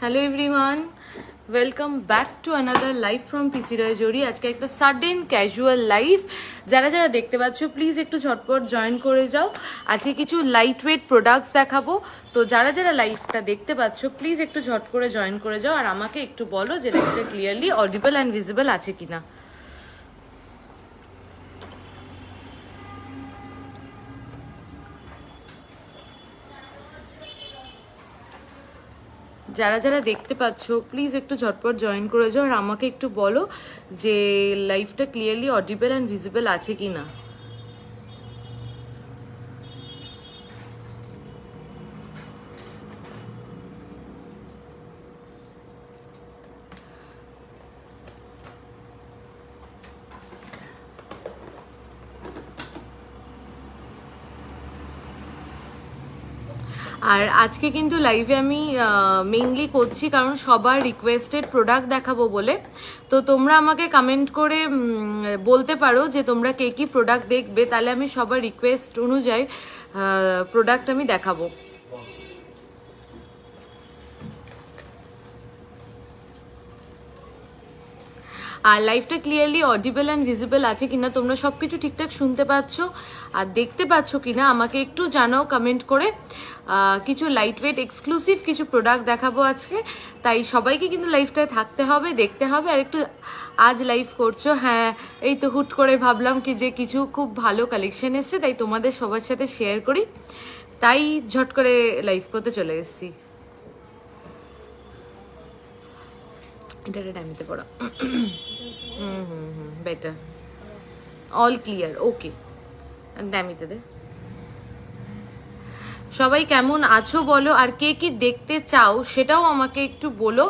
Hello everyone, welcome back to another live from PC Raijori. আজকে একটা sudden casual live, যারা যারা দেখতে পাচ্ছ প্লিজ একটু ঝটপট জয়েন করে যাও। আজকে কিছু লাইট ওয়েট প্রোডাক্টস দেখাবো, তো যারা যারা লাইভটা দেখতে পাচ্ছ প্লিজ একটু ঝট করে জয়েন করে যাও আর আমাকে একটু বলো যে লাইভটা ক্লিয়ারলি অডিবল অ্যান্ড ভিজিবল আছে কিনা। যারা যারা দেখতে পাচ্ছ প্লিজ একটু ঝটপট জয়েন করে যাও আর আমাকে একটু বলো যে লাইভটা ক্লিয়ারলি অডিবল অ্যান্ড ভিজিবল আছে কি না। আর আজকে কিন্তু লাইভে আমি মেইনলি করছি কারণ সবার রিকোয়েস্টেড প্রোডাক্ট দেখাবো বলে। তো তোমরা আমাকে কমেন্ট করে বলতে পারো যে তোমরা কে কী প্রোডাক্ট দেখবে, তাহলে আমি সবার রিকোয়েস্ট অনুযায়ী প্রোডাক্ট আমি দেখাবো। আর লাইভটা ক্লিয়ারলি অডিবল অ্যান্ড ভিজিবল আছে কিনা, তোমরা সব কিছু ঠিকঠাক শুনতে পাচ্ছ আর দেখতে পাচ্ছ কিনা আমাকে একটু জানাও কমেন্ট করে। কিছু লাইট ওয়েট এক্সক্লুসিভ কিছু প্রোডাক্ট দেখাবো আজকে, তাই সবাইকে কিন্তু লাইভটায় থাকতে হবে, দেখতে হবে। আর একটু আজ লাইভ করছো, হ্যাঁ এই তো হুট করে ভাবলাম কি যে কিছু খুব ভালো কালেকশন এসছে, তাই তোমাদের সবার সাথে শেয়ার করি, তাই ঝট করে লাইভ করতে চলে এসেছি। এটা টাইমিতে পড়া বেটার, অল ক্লিয়ার, ওকে। ড্যামিতে দে। সবাই কেমন আছো বলো, আর কে কি দেখতে চাও সেটাও আমাকে একটু বলো।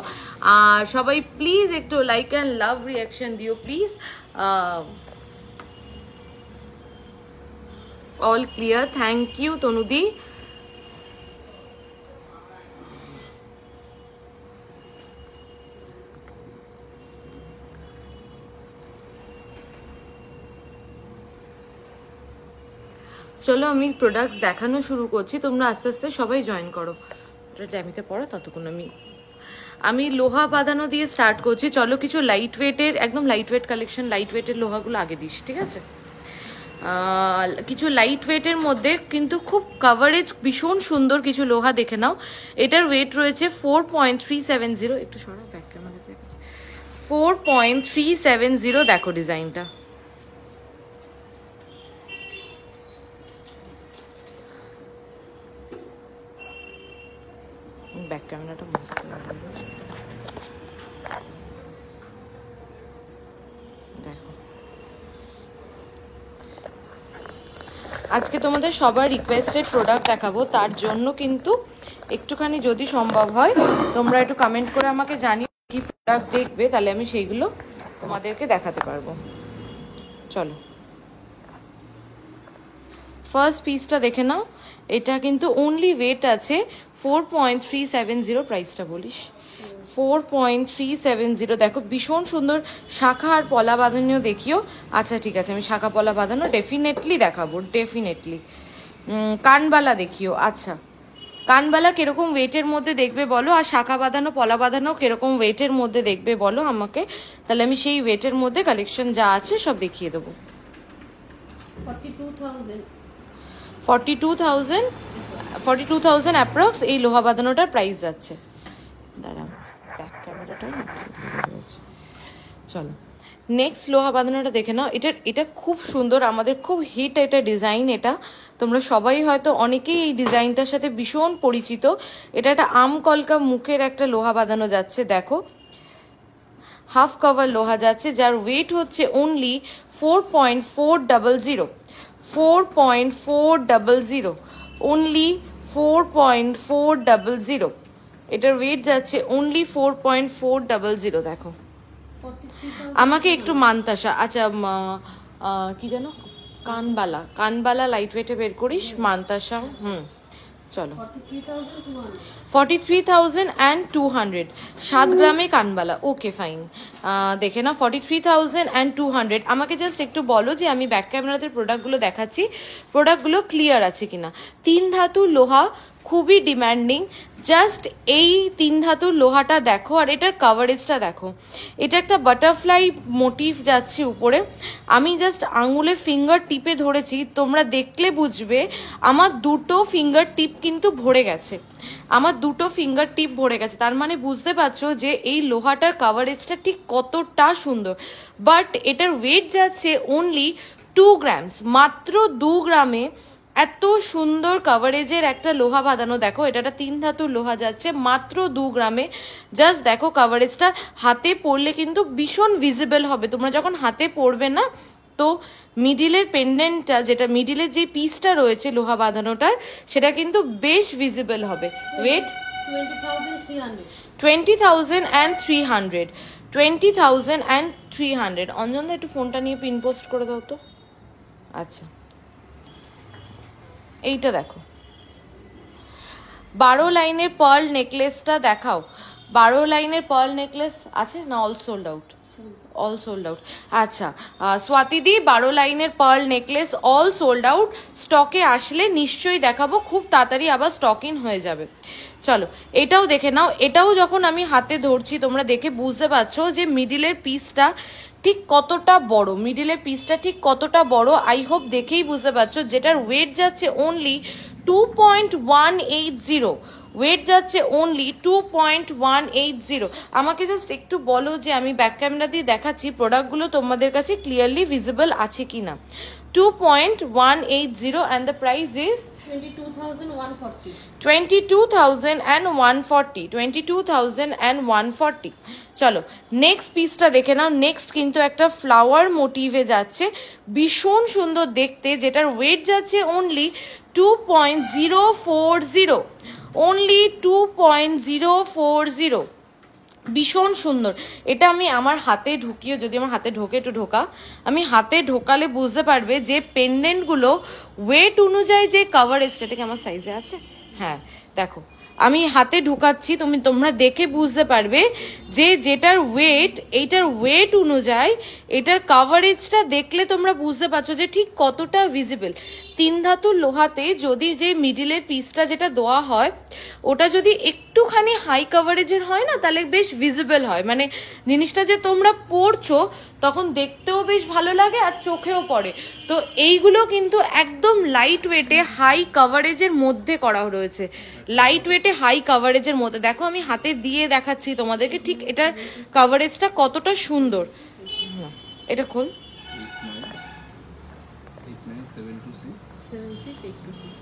আর সবাই প্লিজ একটু লাইক অ্যান্ড লাভ রিয়াকশন দিও please. All clear, thank you তনুদি। চলো আমি প্রোডাক্টস দেখানো শুরু করছি, তোমরা আস্তে আস্তে সবাই জয়েন করো। এটা ড্যামিতে পড়ো, ততক্ষণ আমি লোহা বাঁধানো দিয়ে স্টার্ট করছি। চলো কিছু লাইট ওয়েটের, একদম লাইট ওয়েট কালেকশন, লাইট ওয়েটের লোহাগুলো আগে দিস, ঠিক আছে? কিছু লাইট ওয়েটের মধ্যে কিন্তু খুব কাভারেজ ভীষণ সুন্দর কিছু লোহা দেখে নাও। এটার ওয়েট রয়েছে 4.370, একটু সরা ব্যাক ক্যামেরাতে, 4.370। দেখো ডিজাইনটা, ব্যাক ক্যামেরাটা মস্ত দেখো। আজকে তোমাদের সবার রিকোয়েস্টেড প্রোডাক্ট দেখাবো, তার জন্য কিন্তু একটুখানি যদি সম্ভব হয় তোমরা একটু কমেন্ট করে আমাকে জানিও কি প্রোডাক্ট দেখবে, তাহলে আমি সেইগুলো তোমাদেরকে দেখাতে পারবো। চলো ফার্স্ট পিসটা দেখে নাও। এটা কিন্তু অনলি ওয়েট আছে 4.370, প্রাইসটা বলিস। 4.370, দেখো ভীষণ সুন্দর শাখা আর পলা বাঁধানিও দেখিও। আচ্ছা ঠিক আছে, আমি শাখা পলা বাঁধানো ডেফিনেটলি দেখাবো, ডেফিনেটলি। কানবালা দেখিও। আচ্ছা কানবালা কিরকম ওয়েটের মধ্যে দেখবে বলো, আর শাখা বাঁধানো পলা বাঁধানো কিরকম ওয়েটের মধ্যে দেখবে বলো আমাকে, তাহলে আমি সেই ওয়েটের মধ্যে কালেকশন যা আছে সব দেখিয়ে দেবো। 42,000 অ্যাপ্রক্স এই লোহা বাঁধানোটার প্রাইস যাচ্ছে। দাঁড়াও ব্যাক ক্যামেরাটা, চলো নেক্সট লোহা বাঁধানোটা দেখে নাও। এটা খুব সুন্দর, আমাদের খুব হিট এটা ডিজাইন। এটা তোমরা সবাই হয়তো অনেকেই এই ডিজাইনটার সাথে ভীষণ পরিচিত। এটা একটা আম কলকা মুখের একটা লোহা বাঁধানো যাচ্ছে, দেখো হাফ কভার লোহা যাচ্ছে, যার ওয়েট হচ্ছে অনলি 4.400, 4.400, অনলি 4.400। এটার ওয়েট যাচ্ছে অনলি 4.400। দেখো আমাকে একটু মান্তাসা, আচ্ছা কি জানো, কানবালা লাইট ওয়েটে বের করিস, মান্তাসা। চলো 43,200, 7 গ্রামে কানবালা, ওকে ফাইন। দেখে না 43,200। আমাকে জাস্ট একটু বলো যে আমি ব্যাক ক্যামেরাতে প্রোডাক্টগুলো দেখাচ্ছি, প্রোডাক্টগুলো ক্লিয়ার আছে কিনা। 3 ধাতু লোহা, খুবই ডিম্যান্ডিং। জাস্ট এই 3 ধাতুর লোহাটা দেখো, আর এটার কাভারেজটা দেখো। এটা একটা বাটারফ্লাই মোটিভ যাচ্ছে উপরে। আমি জাস্ট আঙুলে ফিঙ্গার টিপে ধরেছি, তোমরা দেখলে বুঝবে আমার দুটো ফিঙ্গার টিপ কিন্তু ভরে গেছে, আমার দুটো ফিঙ্গার টিপ ভরে গেছে। তার মানে বুঝতে পারছো যে এই লোহাটার কাভারেজটা ঠিক কতটা সুন্দর। বাট এটার ওয়েট যাচ্ছে অনলি 2 গ্রামস, মাত্র 2 গ্রামে এত সুন্দর কাভারেজের একটা লোহা বাঁধানো। দেখো এটা 3 ধাতুর লোহা যাচ্ছে মাত্র 2 গ্রামে। জাস্ট দেখো কাভারেজটা, হাতে পরলে কিন্তু ভীষণ ভিজিবল হবে। তোমরা যখন হাতে পরবে না, তো মিডিলের পেন্ডেন্টটা, যেটা মিডিলের যে পিসটা রয়েছে লোহা বাঁধানোটার, সেটা কিন্তু বেশ ভিজিবল হবে। ওয়েট 20,300, 20,300। অঞ্জনদা একটু ফোনটা নিয়ে পিন পোস্ট করে দাও তো। আচ্ছা, এইটা দেখো, 12 লাইনের পার্ল নেকলেসটা দেখাও। 12 লাইনের পার্ল নেকলেস আছে না? All sold out, all sold out. আচ্ছা স্বাতিদি, 12 লাইনের pearl necklace all sold out. স্টকে আসলে নিশ্চয়ই দেখাবো, খুব তাড়াতাড়ি আবার স্টক ইন হয়ে যাবে। চলো এটাও দেখে নাও। এটাও যখন আমি হাতে ধরছি, তোমরা দেখে বুঝতে পারছো যে মিডিলের পিসটা ঠিক কতটা বড়, মিডিলের পিসটা ঠিক কতটা বড়। আই হোপ দেখেই বুঝতে পারছো। যেটার ওয়েট যাচ্ছে অনলি 2.180, ওয়েট যাচ্ছে অনলি 2.180। আমাকে জাস্ট একটু বলো যে আমি ব্যাক ক্যামেরা দিয়ে দেখাচ্ছি, প্রোডাক্টগুলো তোমাদের কাছে ক্লিয়ারলি ভিজিবল আছে কিনা। 2.180 and the price is 22,140. 22,140, 22,140। চলো নেক্সট পিসটা দেখে নাও। নেক্সট কিন্তু একটা ফ্লাওয়ার মোটিভে যাচ্ছে, ভীষণ সুন্দর দেখতে, যেটার ওয়েট যাচ্ছে অনলি 2.040, অনলি 2.040। ভীষণ সুন্দর। এটা আমি আমার হাতে ঢুকিয়ে, যদি আমার হাতে ঢোকে, একটু ঢোকা, আমি হাতে ঢোকালে বুঝতে পারবে যে পেন্ডেন্টগুলো ওয়েট অনুযায়ী যে কাভারেজটা, এটা কি আমার সাইজে আছে? হ্যাঁ দেখো, আমি হাতে ঢুকাচ্ছি, তোমরা দেখে বুঝতে পারবে যে যেটার ওয়েট, এইটার ওয়েট অনুযায়ী এটার কাভারেজটা দেখলে তোমরা বুঝতে পারছো যে ঠিক কতটা ভিজিবল। 3 ধাতুর লোহাতে যদি যে মিডিলের পিসটা যেটা দেওয়া হয়, ওটা যদি একটুখানি হাই কাভারেজের হয় না, তাহলে বেশ ভিজিবল হয়। মানে জিনিসটা যে তোমরা পড়ছো তখন দেখতেও বেশ ভালো লাগে আর চোখেও পড়ে। তো এইগুলো কিন্তু একদম লাইট ওয়েটে হাই কাভারেজের মধ্যে করা রয়েছে, লাইট ওয়েটে হাই কাভারেজের মধ্যে। দেখো আমি হাতে দিয়ে দেখাচ্ছি তোমাদেরকে ঠিক এটার কাভারেজটা কতটা সুন্দর। এটা খোল। 76826.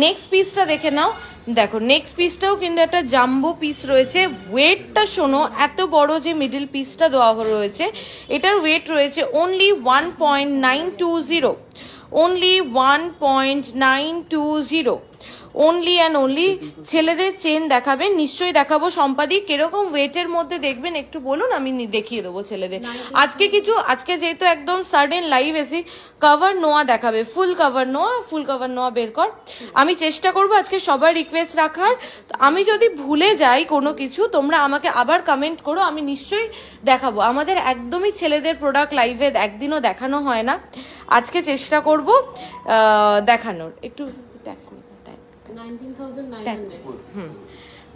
নেক্সট পিসটা দেখে নাও। দেখো নেক্সট পিসটাও কিন্তু একটা জাম্বো পিস রয়েছে। ওয়েটটা শোনো, এত বড় যে মিডল পিসটা দেওয়া রয়েছে, এটার ওয়েট রয়েছে only 1.920, only 1.920, only and only. ছেলেদের চেন দেখাবেন? নিশ্চয়ই দেখাবো। সম্পাদিক কিরকম ওয়েটের মধ্যে দেখবেন একটু বলুন, আমি দেখিয়ে দেবো ছেলেদের। আজকে যেহেতু একদম সাডেন লাইভ এসি, কভার নোয়া দেখাবে, ফুল কভার নোয়া বের কর। আমি চেষ্টা করবো আজকে সবার রিকোয়েস্ট রাখার। আমি যদি ভুলে যাই কোনো কিছু, তোমরা আমাকে আবার কমেন্ট করো, আমি নিশ্চয়ই দেখাবো। আমাদের একদমই ছেলেদের প্রোডাক্ট লাইভে একদিনও দেখানো হয় না, আজকে চেষ্টা করব দেখানোর। একটু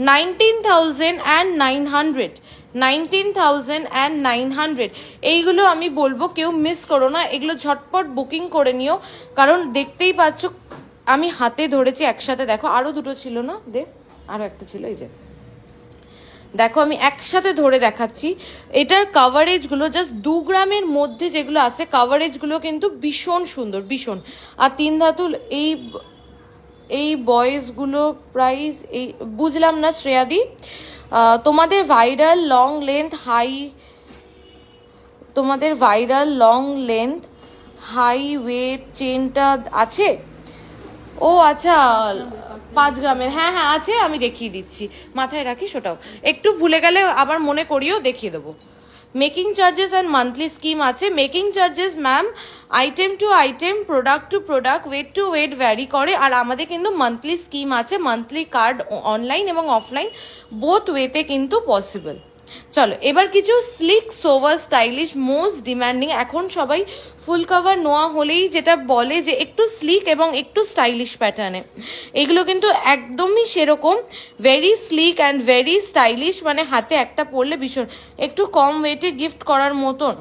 19,900, 19,900। এইগুলো আমি বলবো কেউ মিস করো না, এগুলো ঝটপট বুকিং করে নিও। কারণ দেখতেই পাচ্ছ আমি হাতে ধরেছি একসাথে। দেখো আরো দুটো ছিল না, আরো একটা ছিল, এই যে দেখো আমি একসাথে ধরে দেখাচ্ছি। এটার কাভারেজগুলো জাস্ট 2 গ্রামের মধ্যে যেগুলো আছে, কাভারেজগুলো কিন্তু ভীষণ সুন্দর, ভীষণ। আর 3 ধাতুর এই বয়েসগুলো প্রাইস এই বুঝলাম না শ্রেয়াদি। তোমাদের viral long length high weight চেনটা আছে? ও আচ্ছা, 5 গ্রামের, হ্যাঁ আছে, আমি দেখিয়ে দিচ্ছি, মাথায় রাখিস ওটাও। একটু ভুলে গেলে আবার মনে করিও, দেখিয়ে দেবো। Making charges and monthly scheme আছে। Making charges ma'am item to item, product to product, weight to weight vary করে। আর আমাদের কিন্তু মান্থলি স্কিম আছে, মান্থলি কার্ড অনলাইন এবং অফলাইন বোথ ওয়েতে কিন্তু পসিবল। চলো এবার কিছু sleek sober stylish most demanding, এখন সবাই ফুল কভার নোয়া হলেই যেটা বলে যে একটু স্লিক এবং একটু স্টাইলিশ প্যাটার্নে, এগুলো কিন্তু একদমই সেরকম, very slick and very stylish, মানে হাতে একটা পরলে ভীষণ একটু কম ওয়েটে গিফট করার মতন।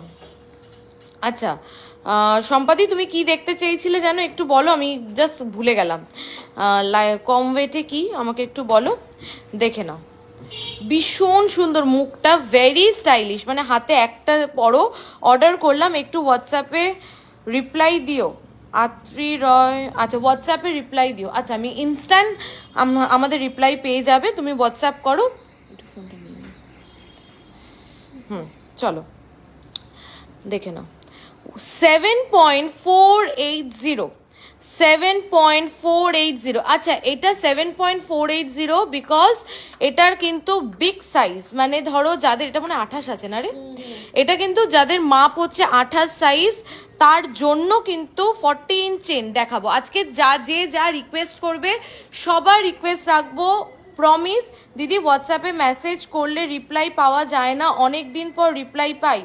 আচ্ছা সম্পাদি তুমি কি দেখতে চেয়েছিলে জানো, একটু বলো, আমি জাস্ট ভুলে গেলাম। কম ওয়েটে কি আমাকে একটু বলো, দেখে নাও। ভীষণ সুন্দর, মুখটা ভেরি স্টাইলিশ, মানে হাতে একটা পরো। অর্ডার করলাম, একটু হোয়াটসঅ্যাপে রিপ্লাই দিও। আত্রি রয়, আচ্ছা হোয়াটসঅ্যাপে রিপ্লাই দিও। আচ্ছা আমি ইনস্ট্যান্ট আমাদের রিপ্লাই পেয়ে যাবে, তুমি হোয়াটসঅ্যাপ করো। চলো দেখে নাও। 7.480, 7.480। আচ্ছা এটা 7.480 বিকজ এটার কিন্তু বিগ সাইজ, মানে ধরো যাদের, এটা মানে 28 আছে না রে, এটা কিন্তু যাদের মাপ হচ্ছে 28 সাইজ, তার জন্য কিন্তু 40 ইঞ্চ চেন দেখাবো আজকে। যা রিকোয়েস্ট করবে সবার রিকোয়েস্ট রাখবো, প্রমিস। দিদি হোয়াটসঅ্যাপে মেসেজ করলে রিপ্লাই পাওয়া যায় না, অনেক দিন পর রিপ্লাই পাই।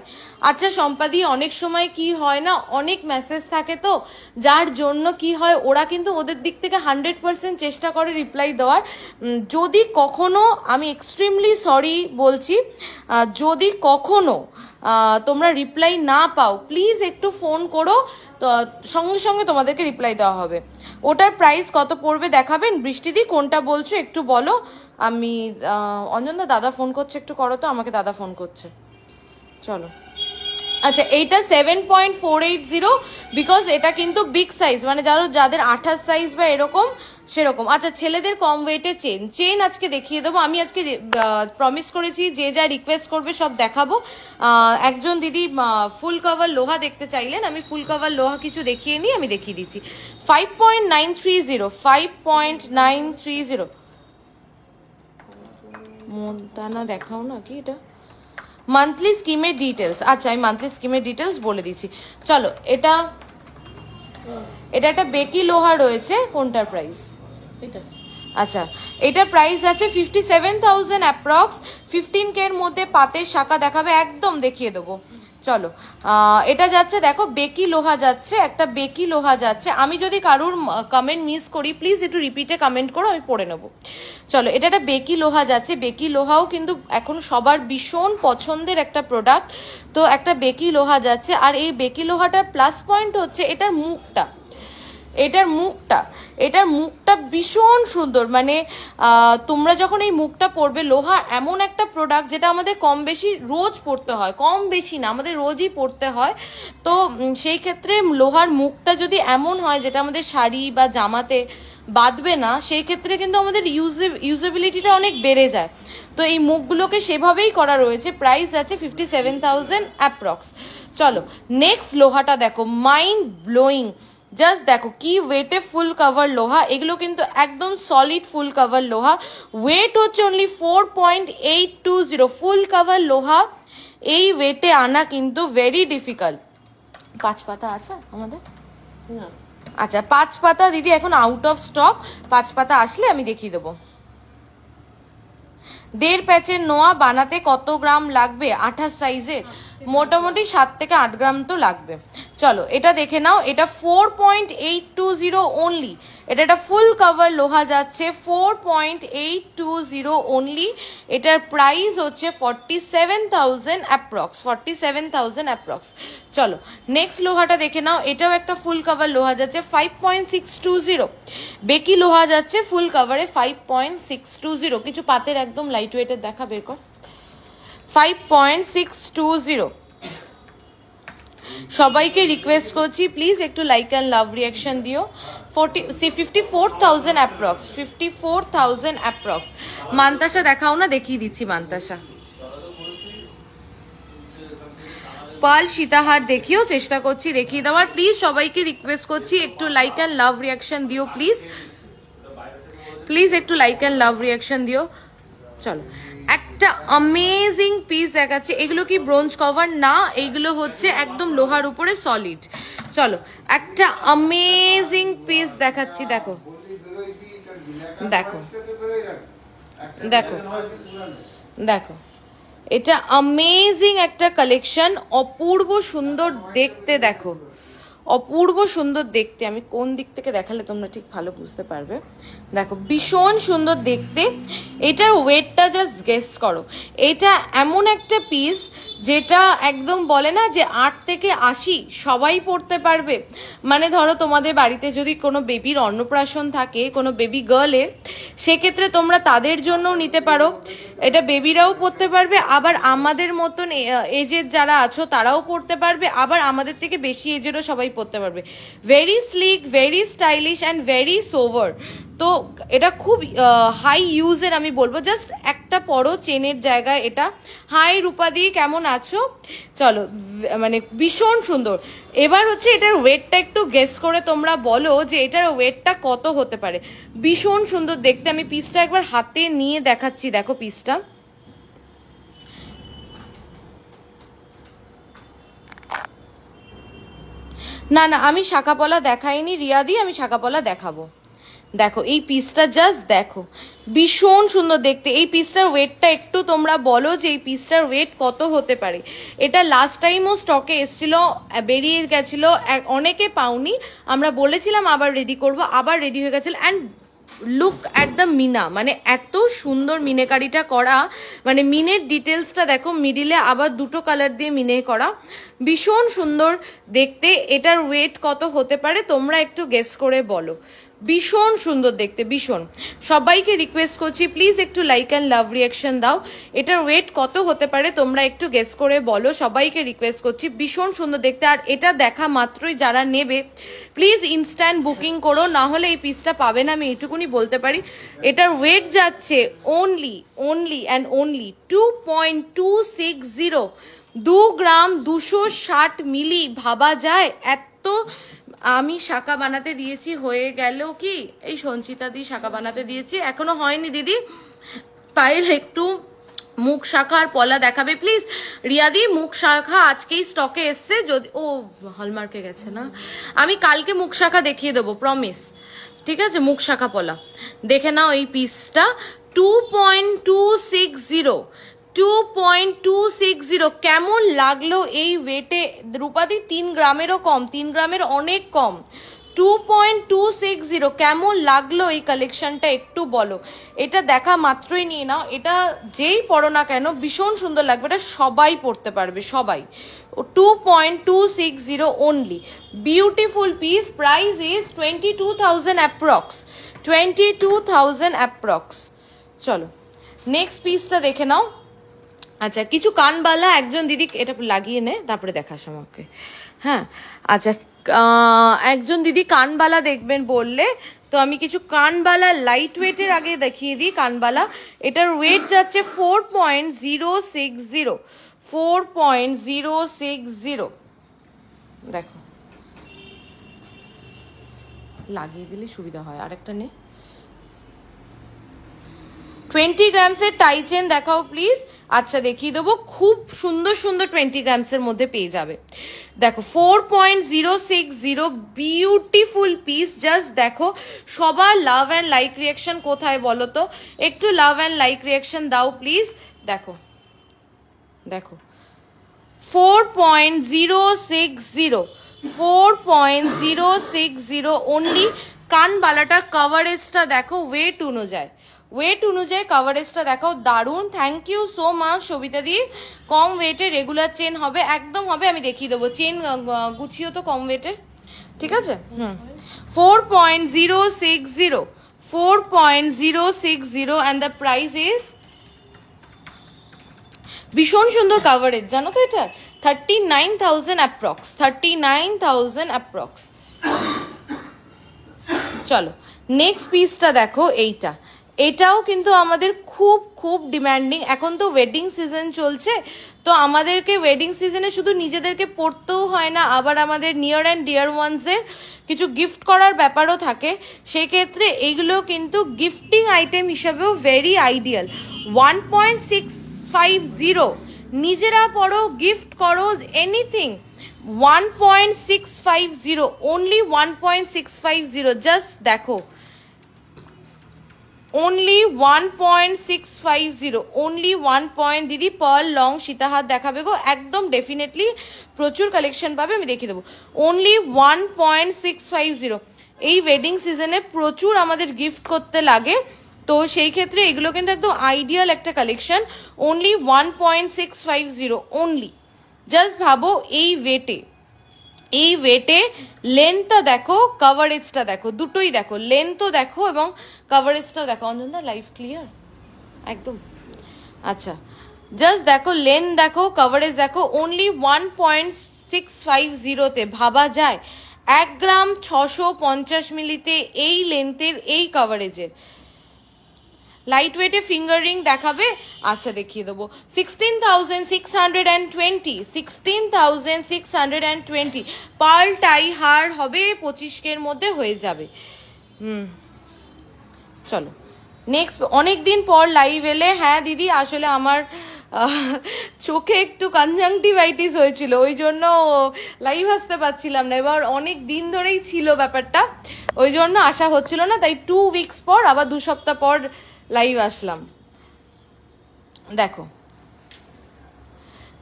আচ্ছা সম্পাদি অনেক সময় কি হয় না, অনেক মেসেজ থাকে তো, যার জন্য কি হয়, ওরা কিন্তু ওদের দিক থেকে 100% চেষ্টা করে রিপ্লাই দেওয়ার। যদি কখনো, আমি এক্সট্রিমলি সরি বলছি, যদি কখনো তোমরা রিপ্লাই না পাও প্লিজ একটু ফোন করো, তো সঙ্গে সঙ্গে তোমাদেরকে রিপ্লাই দেওয়া হবে। ওটার প্রাইস কত পড়বে দেখাবেন? বৃষ্টিদি কোনটা বলছো একটু বলো। আমি অঞ্জনদা দাদা ফোন করছে, একটু করো তো, আমাকে দাদা ফোন করছে। চলো আচ্ছা এইটা 7.480 বিকজ এটা কিন্তু বিগ সাইজ, মানে যাদের 28 সাইজ বা এরকম সেরকম। আচ্ছা ছেলেদের কম ওয়েটে চেন আজকে দেখিয়ে দেবো। আমি আজকে প্রমিস করেছি যে যা রিকোয়েস্ট করবে সব দেখাবো। একজন দিদি ফুল কভার লোহা দেখতে চাইলেন, আমি ফুল কভার লোহা কিছু দেখিয়ে নিই, আমি দেখিয়ে দিচ্ছি। 5.930, 5.930। মন্তানা দেখাও না কি এটা, মান্থলি স্কিমের ডিটেলস। আচ্ছা আমি মান্থলি স্কিমের ডিটেলস বলে দিচ্ছি। চলো এটা একটা বেকি লোহা রয়েছে, কোনটার প্রাইস এটা? আচ্ছা এটার প্রাইস আছে 57,000 অ্যাপ্রক্স। 15K এর মধ্যে পাতের শাখা দেখাবে, একদম দেখিয়ে দেবো। চলো এটা যাচ্ছে, দেখো বেকি লোহা যাচ্ছে, একটা বেকি লোহা যাচ্ছে। আমি যদি কারুর কমেন্ট মিস করি প্লিজ একটু রিপিটে কমেন্ট করো, আমি পড়ে নেবো। চলো এটা একটা বেকি লোহা যাচ্ছে, বেকি লোহাও কিন্তু এখন সবার ভীষণ পছন্দের একটা প্রোডাক্ট, তো একটা বেকি লোহা যাচ্ছে। আর এই বেকি লোহাটার প্লাস পয়েন্ট হচ্ছে এটার মুখটা, এটার মুখটা ভীষণ সুন্দর, মানে তোমরা যখন এই মুখটা পরবে, লোহা এমন একটা প্রোডাক্ট যেটা আমাদের কম বেশি রোজ পরতে হয়, কম বেশি না আমাদের রোজই পরতে হয়। তো সেই ক্ষেত্রে লোহার মুখটা যদি এমন হয় যেটা আমাদের শাড়ি বা জামাতে বাঁধবে না, সেই ক্ষেত্রে কিন্তু আমাদের ইউজেবিলিটিটা অনেক বেড়ে যায়। তো এই মুখগুলোকে সেভাবেই করা রয়েছে। প্রাইস আছে 57,000 অ্যাপ্রক্স। চলো নেক্সট লোহাটা দেখো, মাইন্ড ব্লোয়িং। জাস্ট দেখো কি ওয়েটে ফুল কভার লোহা, এগুলো কিন্তু একদম সলিড ফুল কভার লোহা। ওয়েট হচ্ছে অনলি 4.820। ফুল কভার লোহা এই ওয়েটে আনা কিন্তু ভেরি ডিফিকাল্ট। 5 পাতা আছে আমাদের না? আচ্ছা 5 পাতা দিদি এখন আউট অফ স্টক, 5 পাতা আসলে আমি দেখিয়ে দেবো। 1.5 প্যাচের নোয়া বানাতে কত গ্রাম লাগবে? 28 সাইজের মোটামুটি 7 থেকে 8 গ্রাম তো লাগবে। চলো এটা দেখে নাও, এটা 4.820 অনলি। এটা একটা ফুল কভার লোহা যাচ্ছে, 4.820 অনলি। এটার প্রাইস হচ্ছে 47,000 অ্যাপ্রক্স, 47,000 অ্যাপ্রক্স। চলো নেক্সট লোহাটা দেখে নাও, এটাও একটা ফুল কভার লোহা যাচ্ছে 5.620। বেকি লোহা যাচ্ছে ফুল কভারে 5.620। কিছু পাতের একদম লাইট ওয়েটের দেখা বের কর। 5.620। সবাইকে রিকোয়েস্ট করছি প্লিজ একটু লাইক অ্যান্ড লাভ রিয়াকশন দিও। 54,000 অ্যাপ্রক্স, 54,000 অ্যাপ্রক্স। মান্তাসা দেখাও না, দেখিয়ে দিচ্ছি মান্তাসা। পাল সীতাহার দেখিও, চেষ্টা করছি দেখিয়ে দেওয়ার। প্লিজ সবাইকে রিকোয়েস্ট করছি একটু লাইক অ্যান্ড লাভ রিয়াকশন দিও প্লিজ, প্লিজ একটু লাইক অ্যান্ড লাভ রিয়াকশন দিও। চলো একটা অ্যামেজিং পিস দেখাচ্ছে। এগুলো কি ব্রোঞ্জ কভার না, এইগুলো হচ্ছে একদম লোহার উপরে সলিড। চলো একটা অ্যামেজিং পিস দেখাচ্ছি, দেখো দেখো দেখো দেখো এটা অ্যামেজিং একটা কালেকশন, অপূর্ব সুন্দর দেখতে। দেখো অপূর্ব সুন্দর দেখতে, আমি কোন দিক থেকে দেখালে তোমরা ঠিক ভালো বুঝতে পারবে। দেখো ভীষণ সুন্দর দেখতে। এটার ওয়েটটা জাস্ট গেস করো। এটা এমন একটা পিস যেটা একদম বলে না যে 8 থেকে 80 সবাই পরতে পারবে। মানে ধরো তোমাদের বাড়িতে যদি কোনো বেবির অন্নপ্রাশন থাকে, কোনো বেবি গার্লের, সেক্ষেত্রে তোমরা তাদের জন্যও নিতে পারো। এটা বেবিরাও পরতে পারবে, আবার আমাদের মতন এজের যারা আছো তারাও পরতে পারবে, আবার আমাদের থেকে বেশি এজেরও সবাই পরতে পারবে। Very slick, very stylish and very sober. তো এটা খুব হাই ইউজের আমি বলবো। জাস্ট একটা পরো চেনের জায়গায় এটা। হাই রূপাদি, কেমন আছো? চলো, মানে ভীষণ সুন্দর। এবার হচ্ছে এটার ওয়েটটা একটু গেস করে তোমরা বলো যে এটার ওয়েটটা কত হতে পারে। ভীষণ সুন্দর দেখতে। আমি পিসটা একবার হাতে নিয়ে দেখাচ্ছি, দেখো পিসটা। না না, আমি শাঁখাপলা দেখাইনি রিয়াদি, আমি শাঁখাপলা দেখাবো। দেখো এই পিসটা জাস্ট দেখো, ভীষণ সুন্দর দেখতে। এই পিসটার ওয়েটটা একটু তোমরা বলো যে এই পিসটার ওয়েট কত হতে পারে। এটা লাস্ট টাইমও স্টকে এসেছিল, বেরিয়ে গেছিলো, অনেকে পাওনি। আমরা বলেছিলাম আবার রেডি করব, আবার রেডি হয়ে গেছিল। And look at the meena, মানে এত সুন্দর মিনেকারিটা করা, মানে মিনের ডিটেলসটা দেখো, মিডিলে আবার দুটো কালার দিয়ে মিনে করা, ভীষণ সুন্দর দেখতে। এটার ওয়েট কত হতে পারে তোমরা একটু গেস করে বলো। ভীষণ সুন্দর দেখতে, ভীষণ। সবাইকে রিকোয়েস্ট করছি প্লিজ একটু লাইক অ্যান্ড লাভ রিয়াকশন দাও। এটার ওয়েট কত হতে পারে তোমরা একটু গেস করে বলো, সবাইকে রিকোয়েস্ট করছি। ভীষণ সুন্দর দেখতে। আর এটা দেখা মাত্রই যারা নেবে প্লিজ ইনস্ট্যান্ট বুকিং করো, না হলে এই পিসটা পাবে না, আমি এইটুকুনি বলতে পারি। এটার ওয়েট যাচ্ছে অনলি অ্যান্ড অনলি 2.260, 2 গ্রাম 260 মিলি। ভাবা যায় এত। আমি শাঁখা বানাতে দিয়েছি, হয়ে গেল কি, এই সঞ্চিতা দি শাঁখা বানাতে দিয়েছি, এখনো হয়নি দিদি। পায়েল একটু মুখ শাঁখা আর পলা দেখাবে প্লিজ। রিয়াদি মুখ শাঁখা আজকেই স্টকে এসছে, যদি ও হলমার্কে গেছে না, আমি কালকে মুখ শাঁখা দেখিয়ে দেবো, প্রমিস। ঠিক আছে, মুখ শাঁখা পলা দেখে নাও। এই পিসটা 2.260, 2.260। কেমন লাগলো এই ওয়েটে রূপাদি? 3 গ্রামেরও কম, 3 গ্রামের অনেক কম। 2.260 কেমন লাগলো এই কালেকশনটা একটু বলো। এটা দেখা মাত্রই নিয়ে নাও, এটা যেই পড়ো না কেন ভীষণ সুন্দর লাগবে। এটা সবাই পড়তে পারবে, সবাই। 2.260 only, beautiful piece. Price is 22,000 approx, 22,000 approx. চলো নেক্সট পিসটা দেখে নাও। আচ্ছা, কিছু কানবালা একজন দিদি এটা লাগিয়ে নে, তারপরে দেখাস আমাকে। হ্যাঁ আচ্ছা, একজন দিদি কানবালা দেখবেন বললে, তো আমি কিছু কানবালা লাইট ওয়েটের আগে দেখিয়ে দিই। কানবালা এটার ওয়েট যাচ্ছে 4.060, 4.060। দেখো লাগিয়ে দিলে সুবিধা হয়। আরেকটা নে, 20 গ্রামসের টাই চেন দেখাও প্লিজ। আচ্ছা দেখিয়ে দেবো, খুব সুন্দর সুন্দর 20 গ্রামসের মধ্যে পেয়ে যাবে। দেখো 4.060, বিউটিফুল পিস। জাস্ট দেখো, সবার লাভ অ্যান্ড লাইক রিয়াকশন কোথায় বলো তো? একটু লাভ অ্যান্ড লাইক রিয়াকশন দাও প্লিজ। দেখো দেখো 4.060, 4.060 অনলি। কানবালাটা কভারেজটা দেখো, ওয়েট অনুযায়ী, ওয়েট অনুযায়ী কভারেজটা দেখো, দারুণ। Thank you so much Sabita di. কম ওয়েটের রেগুলার চেন হবে, একদম হবে, আমি দেখিয়ে দেবো। চেন গুছিও তো কম ওয়েটের, ঠিক আছে? 4.060, 4.060 অ্যান্ড দ্য প্রাইস ইজ, ভীষণ সুন্দর কাভারেজ জানো তো। এটা 39,000 অ্যাপ্রক্স, 39,000 অ্যাপ্রক্স। চলো নেক্সট পিসটা দেখো, এইটা। এটাও কিন্তু আমাদের খুব খুব ডিম্যান্ডিং। এখন তো ওয়েডিং সিজন চলছে, তো আমাদেরকে ওয়েডিং সিজনে শুধু নিজেদেরকে পড়তেও হয় না, আবার আমাদের নিয়ার অ্যান্ড ডিয়ার ওয়ান্সদের কিছু গিফট করার ব্যাপারও থাকে। সেক্ষেত্রে এইগুলো কিন্তু গিফটিং আইটেম হিসাবেও ভেরি আইডিয়াল। 1.650, নিজেরা পড়ো, গিফট করো, এনিথিং। 1.650, অনলি 1.650। জাস্ট দেখো, অনলি 1.650, অনলি 1 পয়েন্ট। দিদি পার্ল লং সীতাহার দেখাবে গো, একদম ডেফিনেটলি প্রচুর কালেকশন পাবে, আমি দেখিয়ে দেবো। অনলি 1.650। এই ওয়েডিং সিজনে প্রচুর আমাদের গিফট করতে লাগে, তো সেই ক্ষেত্রে এগুলো কিন্তু একদম আইডিয়াল একটা কালেকশন। Only 1.650 only. জাস্ট ভাবো এই ওয়েটে লেন্থটা দেখো, কভারেজটা দেখো, দুটোই দেখো, লেন্থও দেখো এবং কভারেজটাও দেখো। অঞ্জনদা লাইভ ক্লিয়ার একদম? আচ্ছা, জাস্ট দেখো, লেন্থ দেখো, কভারেজ দেখো। অনলি 1.650তে ভাবা যায় 1 গ্রাম 650 মিলিতে এই লেন্থের, এই কভারেজের। লাইট ওয়েটে ফিঙ্গার রিং দেখাবে? আচ্ছা দেখিয়ে দেবো। 16,620, 16,620। পার্ল টাই হার হবে 25K মধ্যে হয়ে যাবে। চলো নেক্সট। অনেক দিন পর লাইভ এলে। হ্যাঁ দিদি, আসলে আমার চোখে একটু কনজাংটিভাইটিস হয়েছিল, ওই জন্য লাইভ আসতে পারছিলাম না। এবার অনেক দিন ধরেই ছিল ব্যাপারটা, ওই জন্য আসা হচ্ছিল না, তাই 2 উইকস পর, আবার 2 সপ্তাহ পর লাইভ আসলাম। দেখো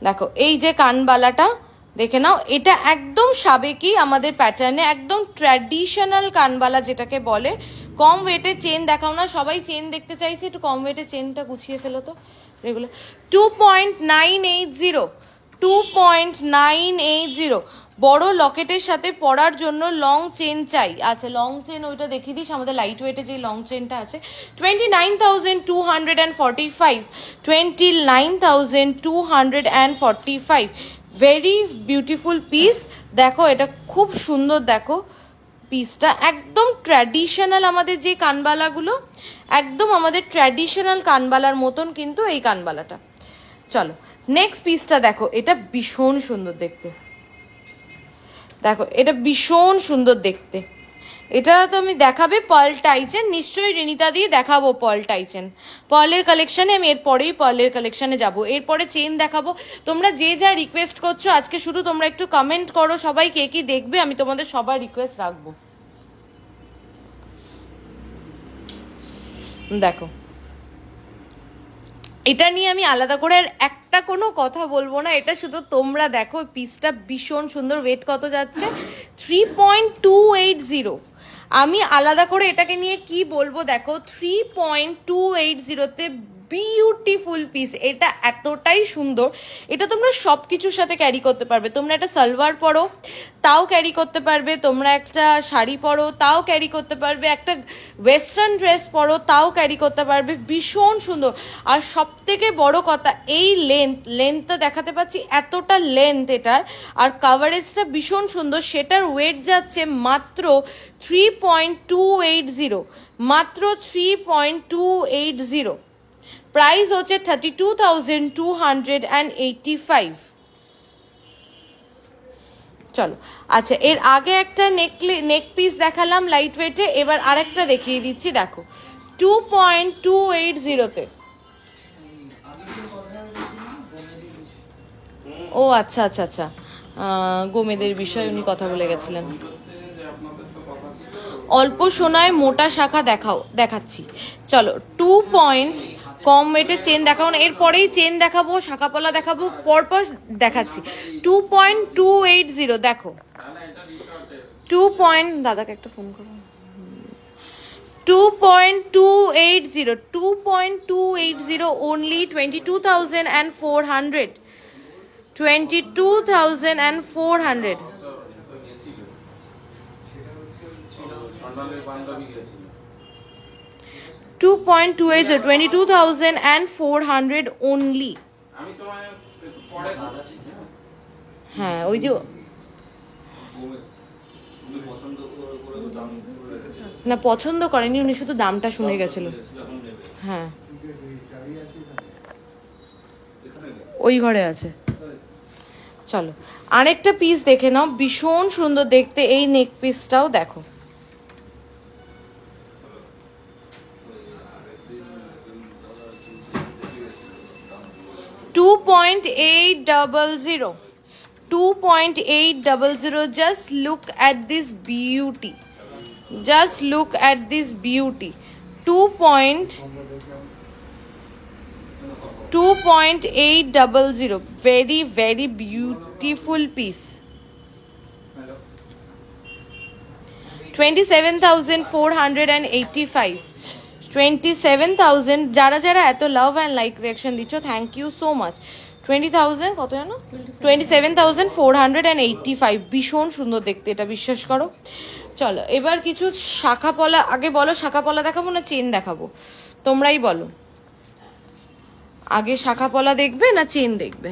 দেখো, এই যে কানবালাটা দেখে নাও, এটা একদম সাবেকি আমাদের প্যাটার্নে, একদম ট্র্যাডিশনাল কানবালা যেটাকে বলে। কম ওয়েটে চেন দেখাও না, সবাই চেন দেখতে চাইছে, একটু কম ওয়েটে চেনটা গুছিয়ে ফেলো তো রেগুলার। 2.980, 2.980। বড় লকেটের সাথে পরার জন্য লং চেন চাই। আচ্ছা লং চেন ওইটা দেখিয়ে দিস, আমাদের লাইট ওয়েটে যে লং চেনটা আছে। 29,245, 29,245। Very beautiful piece. দেখো এটা খুব সুন্দর, দেখো পিসটা একদম ট্র্যাডিশনাল। আমাদের যে কানবালাগুলো একদম আমাদের ট্র্যাডিশনাল কানবালার মতন কিন্তু এই কানবালাটা। চলো নেক্সট পিসটা দেখো, এটা ভীষণ সুন্দর দেখতে। দেখো এটা ভীষণ সুন্দর দেখতে। এটা তো আমি দেখাবে পার্ল টাইচেন, নিশ্চয়ই রিনিতা দিয়ে দেখাবো পার্ল টাইচেন। পার্লের কালেকশানে আমি এরপরেই পার্লের কালেকশানে যাব, এরপরে চেন দেখাবো। তোমরা যে যা রিকোয়েস্ট করছো আজকে, শুধু তোমরা একটু কমেন্ট করো সবাই কে কি দেখবে, আমি তোমাদের সবার রিকোয়েস্ট রাখবো। দেখো এটা নিয়ে আমি আলাদা করে আর একটা কোনো কথা বলবো না, এটা শুধু তোমরা দেখো। পিসটা ভীষণ সুন্দর। ওয়েট কত যাচ্ছে? 3.280। আমি আলাদা করে এটাকে নিয়ে কি বলবো, দেখো 3.280তে বিউটিফুল পিস। এটা এতটাই সুন্দর, এটা তোমরা সব কিছুর সাথে ক্যারি করতে পারবে। তোমরা একটা সালোয়ার পরো তাও ক্যারি করতে পারবে, তোমরা একটা শাড়ি পরো তাও ক্যারি করতে পারবে, একটা ওয়েস্টার্ন ড্রেস পরো তাও ক্যারি করতে পারবে। ভীষণ সুন্দর। আর সব থেকে বড় কথা, এই লেন্থটা দেখাতে পাচ্ছি, এতটা লেন্থ এটার, আর কাভারেজটা ভীষণ সুন্দর। সেটার ওয়েট যাচ্ছে মাত্র 3.280, মাত্র 3.280। প্রাইস হচ্ছে 32,285। চলো আচ্ছা, এর আগে একটা নেক পিস দেখালাম লাইট ওয়েটে, এবার আরেকটা দেখিয়ে দিচ্ছি। দেখো 2.280তে। ও আচ্ছা আচ্ছা আচ্ছা, গোমেদের বিষয়ে উনি কথা বলে গেছিলেন। অল্প সোনায় মোটা শাখা দেখাচ্ছি। চলো 2 পয়েন্ট কম ওয়েটের চেন দেখাবো না, এরপরেই চেন দেখাবো, শাখাপলা দেখাবো, পরপর দেখাচ্ছি। 2.280 দেখো, 2 পয়েন্ট, দাদাকে একটা ফোন করো। 2.280, 2.280 only 22,400, 22,400। 2.280, 22,400 only। হ্যাঁ ওই যে না, পছন্দ করেনি উনি, শুধু দামটা শুনে গেছিল। হ্যাঁ ওই ঘরে আছে। চলো আরেকটা পিস দেখে নাও, ভীষণ সুন্দর দেখতে এই নেক পিসটাও দেখো। $2.800, 2.800। Just look at this beauty, just look at this beauty। 2.800, very very beautiful piece. 27,485, 27,000। যারা যারা এত লাভ অ্যান্ড লাইক রিয়াকশন দিচ্ছ, থ্যাংক ইউ সো মাচ। 20,000 কত জানো, 27,485, ভীষণ সুন্দর দেখতে এটা, বিশ্বাস করো। চলো এবার কিছু শাখা পলা, আগে বলো শাখা পলা দেখাবো না চেন দেখাবো, তোমরাই বলো, আগে শাখা পলা দেখবে না চেন দেখবে?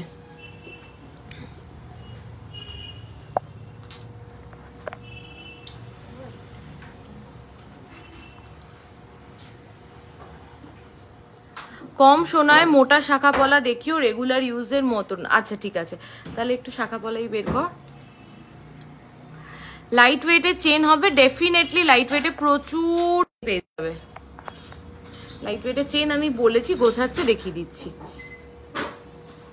কম সোনায় মোটা শাখা পলা দেখিও, রেগুলার ইউজের মতন। আচ্ছা ঠিক আছে, তাহলে একটু শাখা পলাই বের কর। লাইট ওয়েটের চেন হবে, ডেফিনেটলি লাইট ওয়েটে প্রচুর পেয়ে যাবে। লাইট ওয়েটের চেন আমি বলেছি, গোছাচ্ছে দেখিয়ে দিচ্ছি।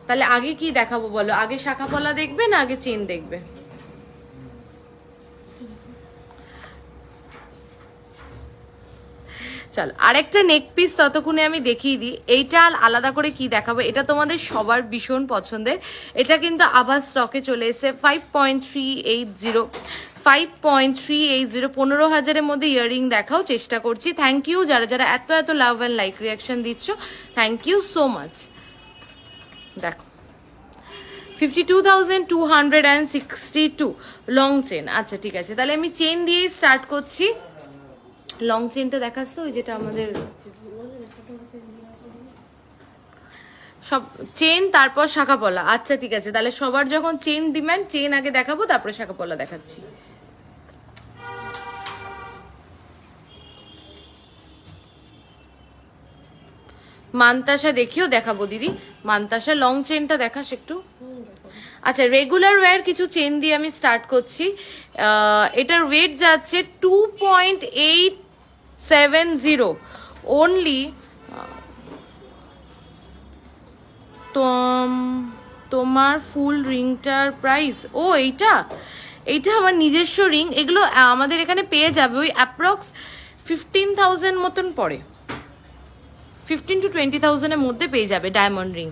তাহলে আগে কি দেখাবো বলো, আগে শাখা পলা দেখবে না আগে চেন দেখবে? চল আরেকটা নেক পিস ততক্ষণে আমি দেখিয়ে দিই। এইটা আলাদা করে কি দেখাবো, এটা তোমাদের সবার ভীষণ পছন্দের। এটা কিন্তু আবার স্টকে চলে এসেছে 5.380, 5.380, 15,000-এর মধ্যে ইয়াররিং দেখাও, চেষ্টা করছি। থ্যাংক ইউ যারা যারা এত এত লাভ অ্যান্ড লাইক রিয়াকশন দিচ্ছ, থ্যাংক ইউ সো মাচ। দেখো 52,262 লং চেন। আচ্ছা ঠিক আছে, তাহলে আমি চেন দিয়েই স্টার্ট করছি। লং চেনটা দেখাস তো, ওই যেটা আমাদের সব চেন তারপর শাখা পলা। আচ্ছা ঠিক আছে, তাহলে সবার যখন চেন ডিমান্ড, চেন আগে দেখাবো তারপরে শাখা পলা দেখাচ্ছি। মানতাসা দেখিও দেখাবো দিদি, মানতাসা লং চেনটা দেখাস একটু। আচ্ছা রেগুলার ওয়্যার কিছু চেন দিয়ে আমি স্টার্ট করছি। এটার ওয়েট যাচ্ছে 2.870 অনলি। তোমার ফুল রিংটার প্রাইস, ও এইটা এইটা আমার নিজস্ব রিং। এগুলো আমাদের এখানে পেয়ে যাবে ওই অ্যাপ্রক্স 15,000 মতন পড়ে, 15 to 20,000-এর মধ্যে পেয়ে যাবে ডায়মন্ড রিং।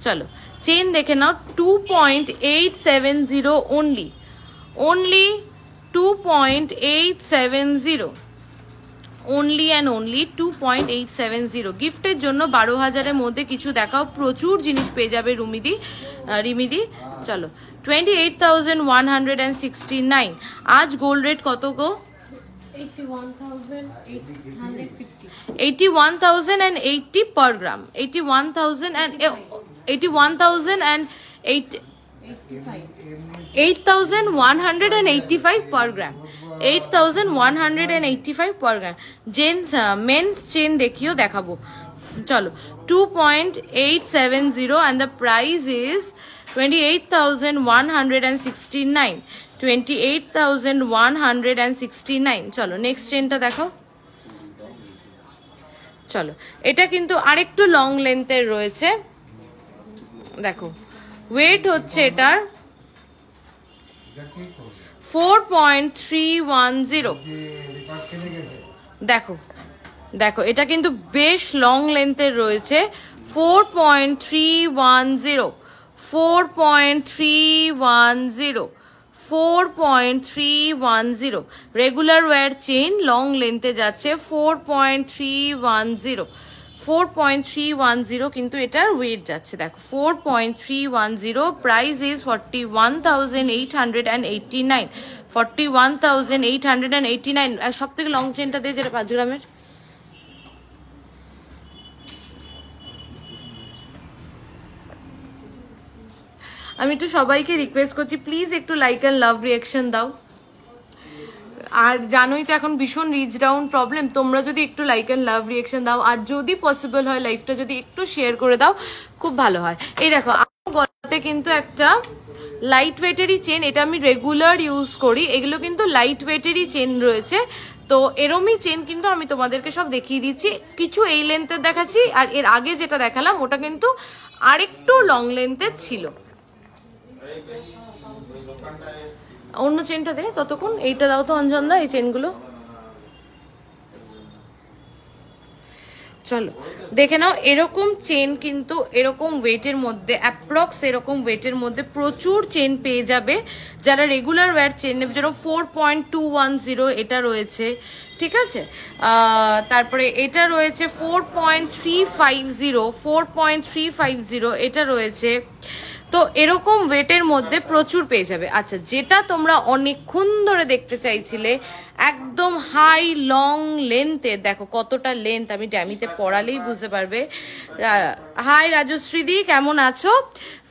চলো চেন দেখে নাও, 2.870 only, only 2.870, only and only 2.870। গিফটের জন্য 12,000-এর মধ্যে কিছু দেখাও, প্রচুর জিনিস পেয়ে যাবে রিমিদি। চলো 28,169। আজ গোল্ড রেট কত গো? 81,080 per gram, 8,185 per gram, 8,185 per gram। Gents men's chain দেখিও দেখাবো। চলো 2.870 and the price is 28,169, 28,169। চলো নেক্সট চেনটা দেখাও। চলো এটা কিন্তু আরেকটু লং লেন্থের রয়েছে, দেখো ওয়েট হচ্ছে এটার 4.310। দেখো দেখো এটা কিন্তু বেশ লং লেন্থের রয়েছে, 4.310, 4.310, 4.310। রেগুলার ওয়্যার চেন লং লেন্থে যাচ্ছে 4.310, 4.310, কিন্তু এটার ওয়েট যাচ্ছে দেখো 4.310। Price is 41,889, 41,889। আর সব থেকে লং চেনটা দিয়ে যেটা 5 গ্রামের। আমি একটু সবাইকে রিকোয়েস্ট করছি, প্লিজ একটু লাইক অ্যান্ড লাভ রিয়াকশন দাও। আর জানোই তো এখন ভীষণ রিচ ডাউন প্রবলেম, তোমরা যদি একটু লাইক অ্যান্ড লাভ রিয়াকশন দাও, আর যদি পসিবল হয় লাইফটা যদি একটু শেয়ার করে দাও, খুব ভালো হয়। এই দেখো আমার গলাতে কিন্তু একটা লাইট ওয়েটেরই চেন, এটা আমি রেগুলার ইউজ করি। এগুলো কিন্তু লাইট ওয়েটেরই চেন রয়েছে, তো এরমই চেন কিন্তু আমি তোমাদেরকে সব দেখিয়ে দিচ্ছি। কিছু এই লেন্থের দেখাচ্ছি, আর এর আগে যেটা দেখালাম ওটা কিন্তু আরেকটু লং লেন্থের ছিল। অন্য চেনটা দে ততক্ষণ, এইটা দাও তো অঞ্জনদা, এই চেনগুলো। চলো দেখে নাও। এরকম চেন কিন্তু এরকম ওয়েটের মধ্যে অ্যাপ্রক্স এরকম ওয়েটের মধ্যে প্রচুর চেন পেয়ে যাবে যারা রেগুলার ওয়্যার চেন নেবে। যেন 4.210 এটা রয়েছে, ঠিক আছে। তারপরে এটা রয়েছে 4.350 এটা রয়েছে। তো এরকম ওয়েটের মধ্যে প্রচুর পেয়ে যাবে। আচ্ছা, যেটা তোমরা অনেকক্ষণ ধরে দেখতে চাইছিলে একদম হাই লং লেন্থে, দেখো কতটা লেন্থ, আমি ড্যামিতে পড়ালেই বুঝতে পারবে। হাই রাজশ্রীদি, কেমন আছো?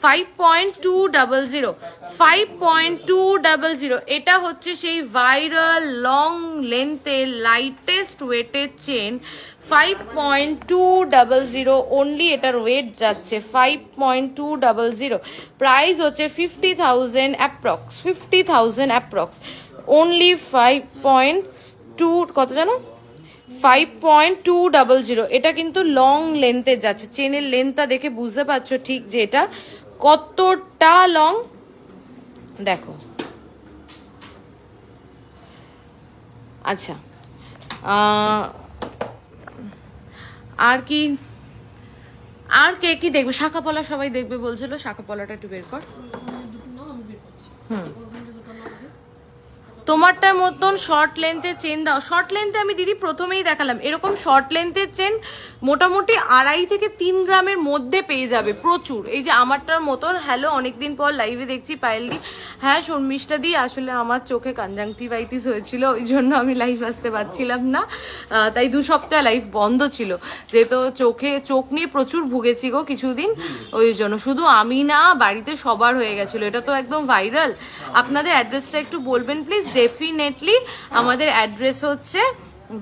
5.200 এটা হচ্ছে সেই ভাইরাল লং লেন্থের লাইটেস্ট ওয়েটের চেন। 5.200 অনলি এটার ওয়েট যাচ্ছে 5.200। প্রাইস হচ্ছে 50,000 অ্যাপ্রক্স, 50,000 অ্যাপ্রক্স। অনলি 5.2 কত জানো, 5.200। এটা কিন্তু লং লেন্থে যাচ্ছে। চেনের লেন্থটা দেখে বুঝতে পারছো ঠিক যে এটা কতটা লং। দেখো আচ্ছা, আর কি আর কে কি দেখবে? শাখা পলা সবাই দেখবে বলছিল, শাখা পলাটা একটু বের কর। তোমারটার মতন শর্ট লেন্থের চেন দাও। শর্ট লেন্থে আমি দিদি প্রথমেই দেখালাম, এরকম শর্ট লেন্থের চেন মোটামুটি 2.5 থেকে 3 গ্রামের মধ্যে পেয়ে যাবে প্রচুর। এই যে আমারটার মতন। হ্যালো, অনেকদিন পর লাইভে দেখছি পায়েলদি। হ্যাঁ শর্মিষ্ঠা দি, আসলে আমার চোখে কনজাংটিভাইটিস হয়েছিল, ওই জন্য আমি লাইভ আসতে পারছিলাম না, তাই 2 সপ্তাহ লাইভ বন্ধ ছিল। যেহেতু চোখ নিয়ে প্রচুর ভুগেছি গো কিছুদিন, ওই জন্য। শুধু আমি না, বাড়িতে সবার হয়ে গেছিলো, এটা তো একদম ভাইরাল। আপনাদের অ্যাড্রেসটা একটু বলবেন প্লিজ। ডেফিনেটলি আমাদের অ্যাড্রেস হচ্ছে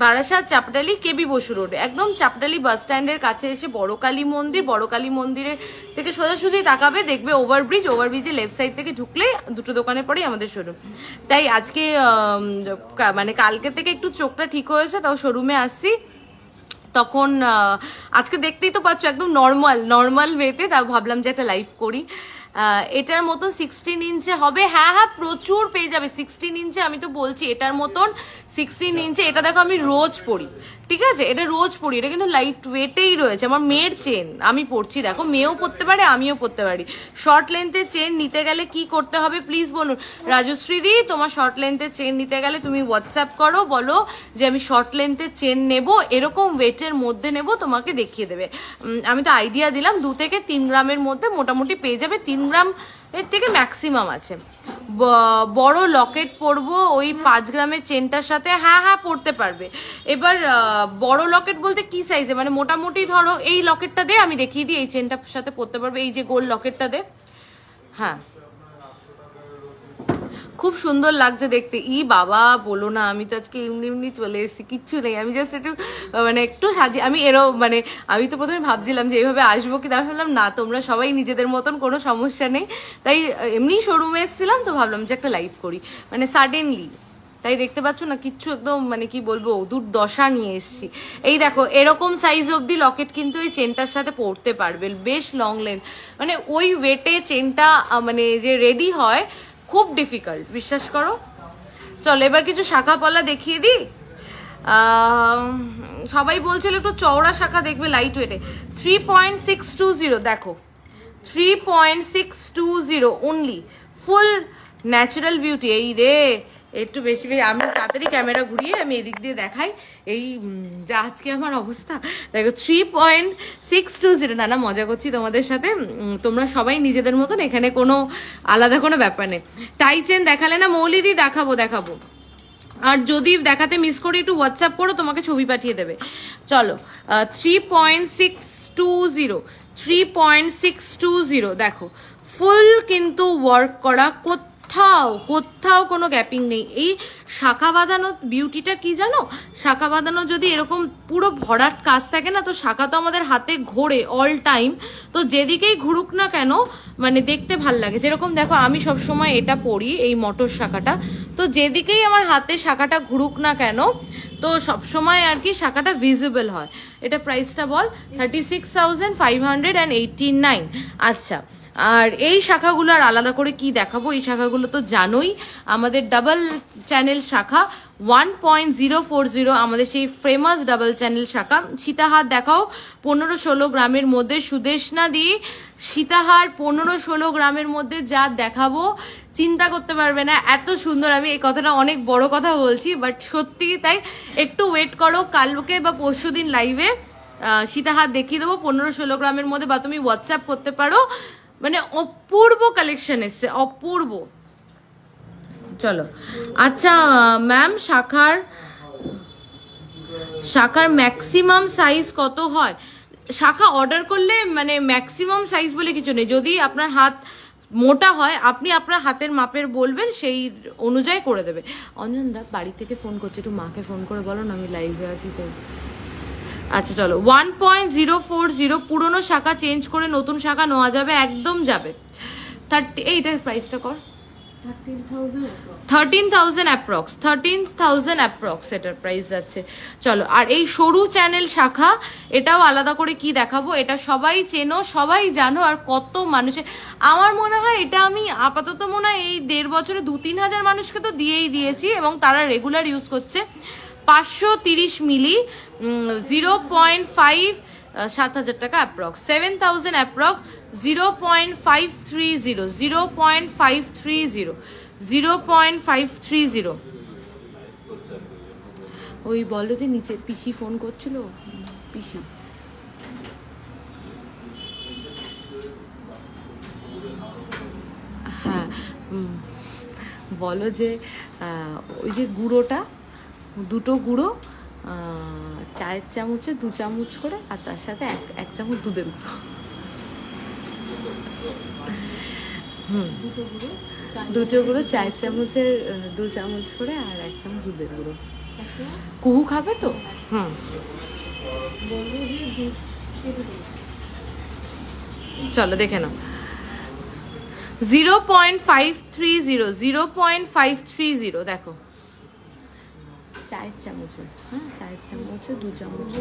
বারাসাত চাপডালি কেবি বসু রোড, একদম চাপডালি বাস স্ট্যান্ডের কাছে এসে বড় কালী মন্দির, বড় কালী মন্দিরের থেকে সোজাসুজি তাকাবে, দেখবে ওভারব্রিজ, ওভারব্রিজের লেফট সাইড থেকে ঢুকলে 2টো দোকানের পরেই আমাদের শোরুম। তাই আজকে মানে কালকে থেকে একটু চোখটা ঠিক হয়েছে, তাও শোরুমে আসছি। তখন আজকে দেখতেই তো পাচ্ছ একদম নর্মাল ওয়েতে, তাও ভাবলাম যে একটা লাইভ করি। এটার মতন 16 ইঞ্চে হবে। হ্যাঁ হ্যাঁ, প্রচুর পেয়ে যাবে 16 ইঞ্চে। আমি তো বলছি এটার মতন 16 ইঞ্চে। এটা দেখো আমি রোজ পরি, ঠিক আছে, এটা রোজ পরি। এটা কিন্তু লাইট ওয়েটেই রয়েছে। আমার মেয়ের চেন আমি পরছি, দেখো মেয়েও পরতে পারে, আমিও পরতে পারি। শর্ট লেন্থের চেন নিতে গেলে কি করতে হবে প্লিজ বলুন। রাজশ্রীদি, তোমার শর্ট লেন্থের চেন নিতে গেলে তুমি হোয়াটসঅ্যাপ করো, বলো যে আমি শর্ট লেন্থের চেন নেব, এরকম ওয়েটের মধ্যে নেব, তোমাকে দেখিয়ে দেবে। আমি তো আইডিয়া দিলাম, 2 থেকে 3 গ্রামের মধ্যে মোটামুটি পেয়ে যাবে। 3 গ্রাম এর থেকে ম্যাক্সিমাম আছে। বড় লকেট পরবো ওই 5 গ্রামের চেনটার সাথে, হ্যাঁ হ্যাঁ পরতে পারবে। এবার বড় লকেট বলতে কি সাইজে, মানে মোটামুটি ধরো এই লকেটটা দে, আমি দেখিয়ে দিই, এই চেনটার সাথে পরতে পারবে। এই যে গোল লকেটটা দে, হ্যাঁ খুব সুন্দর লাগছে দেখতে। বাবা বলো না, আমি তো আজকে এমনি চলে এসেছি, কিচ্ছু নেই, আমি জাস্ট একটু মানে একটু সাজিয়ে। আমি মানে আমি তো প্রথমে ভাবছিলাম যে এইভাবে আসবো কি, তারপর ভাবলাম না, তোমরা সবাই নিজেদের মতন, কোনো সমস্যা নেই। তাই এমনি শোরুমে এসেছিলাম, তো ভাবলাম যে একটা লাইভ করি, মানে সাডেনলি। তাই দেখতে পাচ্ছ না, কিচ্ছু একদম মানে কি বলবো, দুর্দশা নিয়ে এসেছি। এই দেখো এরকম সাইজ অবধি লকেট কিন্তু এই চেনটার সাথে পরতে পারবে, বেশ লং লেন্থ। মানে ওই ওয়েটে চেনটা মানে যে রেডি হয় খুব ডিফিকাল্ট, বিশ্বাস করো। চলো এবার কিছু শাখা পলা দেখিয়ে দিই। সবাই বলছিল একটু চওড়া শাখা দেখবে লাইট ওয়েটে। 3.620 দেখো, 3.620 অনলি, ফুল ন্যাচারাল বিউটি। এই রে একটু বেশি আমি তাড়াতাড়ি ক্যামেরা ঘুরিয়ে আমি এদিক দিয়ে দেখাই, এই যা আজকে আমার অবস্থা। দেখো 3.620, না মজা করছি তোমাদের সাথে, তোমরা সবাই নিজেদের মতন, এখানে কোনো আলাদা কোনো ব্যাপার নেই। টাই চেন দেখালে না মৌলিদি, দেখাবো। আর যদি দেখাতে মিস করি একটু হোয়াটসঅ্যাপ করো, তোমাকে ছবি পাঠিয়ে দেবে। চলো 3.620 দেখো, ফুল কিন্তু ওয়ার্ক করা, কোথাও কোনো গ্যাপিং নেই। এই শাখা বাঁধানো বিউটিটা কি জানো, শাখা বাঁধানো যদি এরকম পুরো ভরাট কাজ থাকে না, তো শাখা তো আমাদের হাতে ঘোরে অল টাইম, তো যেদিকেই ঘুরুক না কেন মানে দেখতে ভাল লাগে। যেরকম দেখো আমি সবসময় এটা পরি, এই মটর শাখাটা, তো যেদিকেই আমার হাতে শাখাটা ঘুরুক না কেন, তো সবসময় আর কি শাখাটা ভিজিবল হয়। এটা প্রাইসটা বল, 36,589। আচ্ছা, আর এই শাখাগুলো আর আলাদা করে কি দেখাবো, এই শাখাগুলো তো জানোই আমাদের ডাবল চ্যানেল শাখা, 1.040 আমাদের সেই ফেমাস ডাবল চ্যানেল শাখা। সীতাহার দেখাও 15-16 গ্রামের মধ্যে, সুদেশনা দি সীতাহার 15-16 গ্রামের মধ্যে যা দেখাবো চিন্তা করতে পারবে না, এত সুন্দর। আমি এই কথাটা অনেক বড় কথা বলছি, বাট সত্যি তাই। একটু ওয়েট করো, কালকে বা পরশু দিন লাইভে সীতাহার দেখিয়ে দেবো 15-16 গ্রামের মধ্যে, বা তুমি হোয়াটসঅ্যাপ করতে পারো। মানে অপূর্ব কালেকশন এসছে, অপূর্ব। চলো, আচ্ছা ম্যাম, শাখার ম্যাক্সিমাম সাইজ কত হয়? শাখা অর্ডার করলে মানে ম্যাক্সিমাম সাইজ বলে কিছু নেই। যদি আপনার হাত মোটা হয়, আপনি আপনার হাতের মাপের বলবেন, সেই অনুযায়ী করে দেবে। অঞ্জন দা বাড়ি থেকে ফোন করছে, একটু মাকে ফোন করে বলো না, আমি লাইভে আছি তাই। আচ্ছা চলো, 1.040 পুরনো শাখা চেঞ্জ করে নতুন শাখা নেওয়া যাবে, একদম যাবে। 30, এইটার প্রাইসটা কর 13,000 অ্যাপ্রক্স, 13,000 অ্যাপ্রক্স এটার প্রাইস যাচ্ছে। চলো, আর এই সরু চ্যানেল শাখা, এটাও আলাদা করে কি দেখাবো, এটা সবাই চেনো, সবাই জানো, আর কত মানুষের, আমার মনে হয় এটা আমি আপাতত মনে হয় এই 1.5 বছরে 2-3 হাজার মানুষকে তো দিয়েই দিয়েছি, এবং তারা রেগুলার ইউজ করছে। 530 মিলি, 0.5, 7,000 টাকা অ্যাপ্রক্স, 7,000 অ্যাপ্রক্স, 0.530, 0.530। ওই বলো যে নিচে পিসি ফোন করছিল, পিসি। হ্যাঁ, বলো যে ওই যে গুঁড়োটা, দুটো গুঁড়ো, চায়ের চামচে 2 চামচ করে, আর তার সাথে এক চামচ দুধের গুঁড়ো। দুটো গুঁড়ো চায়ের চামচের 2 চামচ করে, আর 1 চামচ দুধের গুঁড়ো। কুহু খাবে তো? চলো দেখে নাও, 0.530, 0.530 দেখো, চায়ের চামচে, হ্যাঁ চায়ের চামচে 2 চামচ,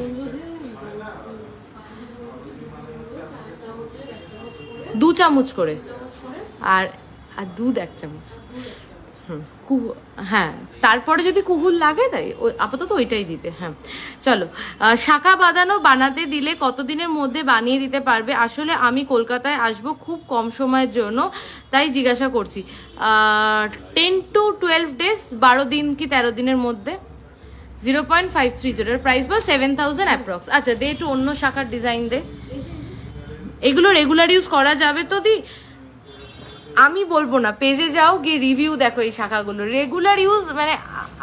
2 চামচ করে, আর দুধ 1 চামচ। হ্যাঁ, তারপরে যদি কুহুল লাগে তাই আপাতত ওইটাই দিতে। হ্যাঁ চলো, শাখা বানাতে দিলে কতদিনের মধ্যে বানিয়ে দিতে পারবে? আসলে আমি কলকাতায় আসবো খুব কম সময়ের জন্য, তাই জিজ্ঞাসা করছি। 10 to 12 days, 12 দিন কি 13 দিনের মধ্যে। 0.530 এর প্রাইস বা 7,000 অ্যাপ্রক্স। আচ্ছা দে একটু অন্য শাখার ডিজাইন দে। এগুলো রেগুলার ইউজ করা যাবে তো দি? আমি বলবো না, পেজে যাও, গিয়ে রিভিউ দেখো এই শাখাগুলো। রেগুলার ইউজ মানে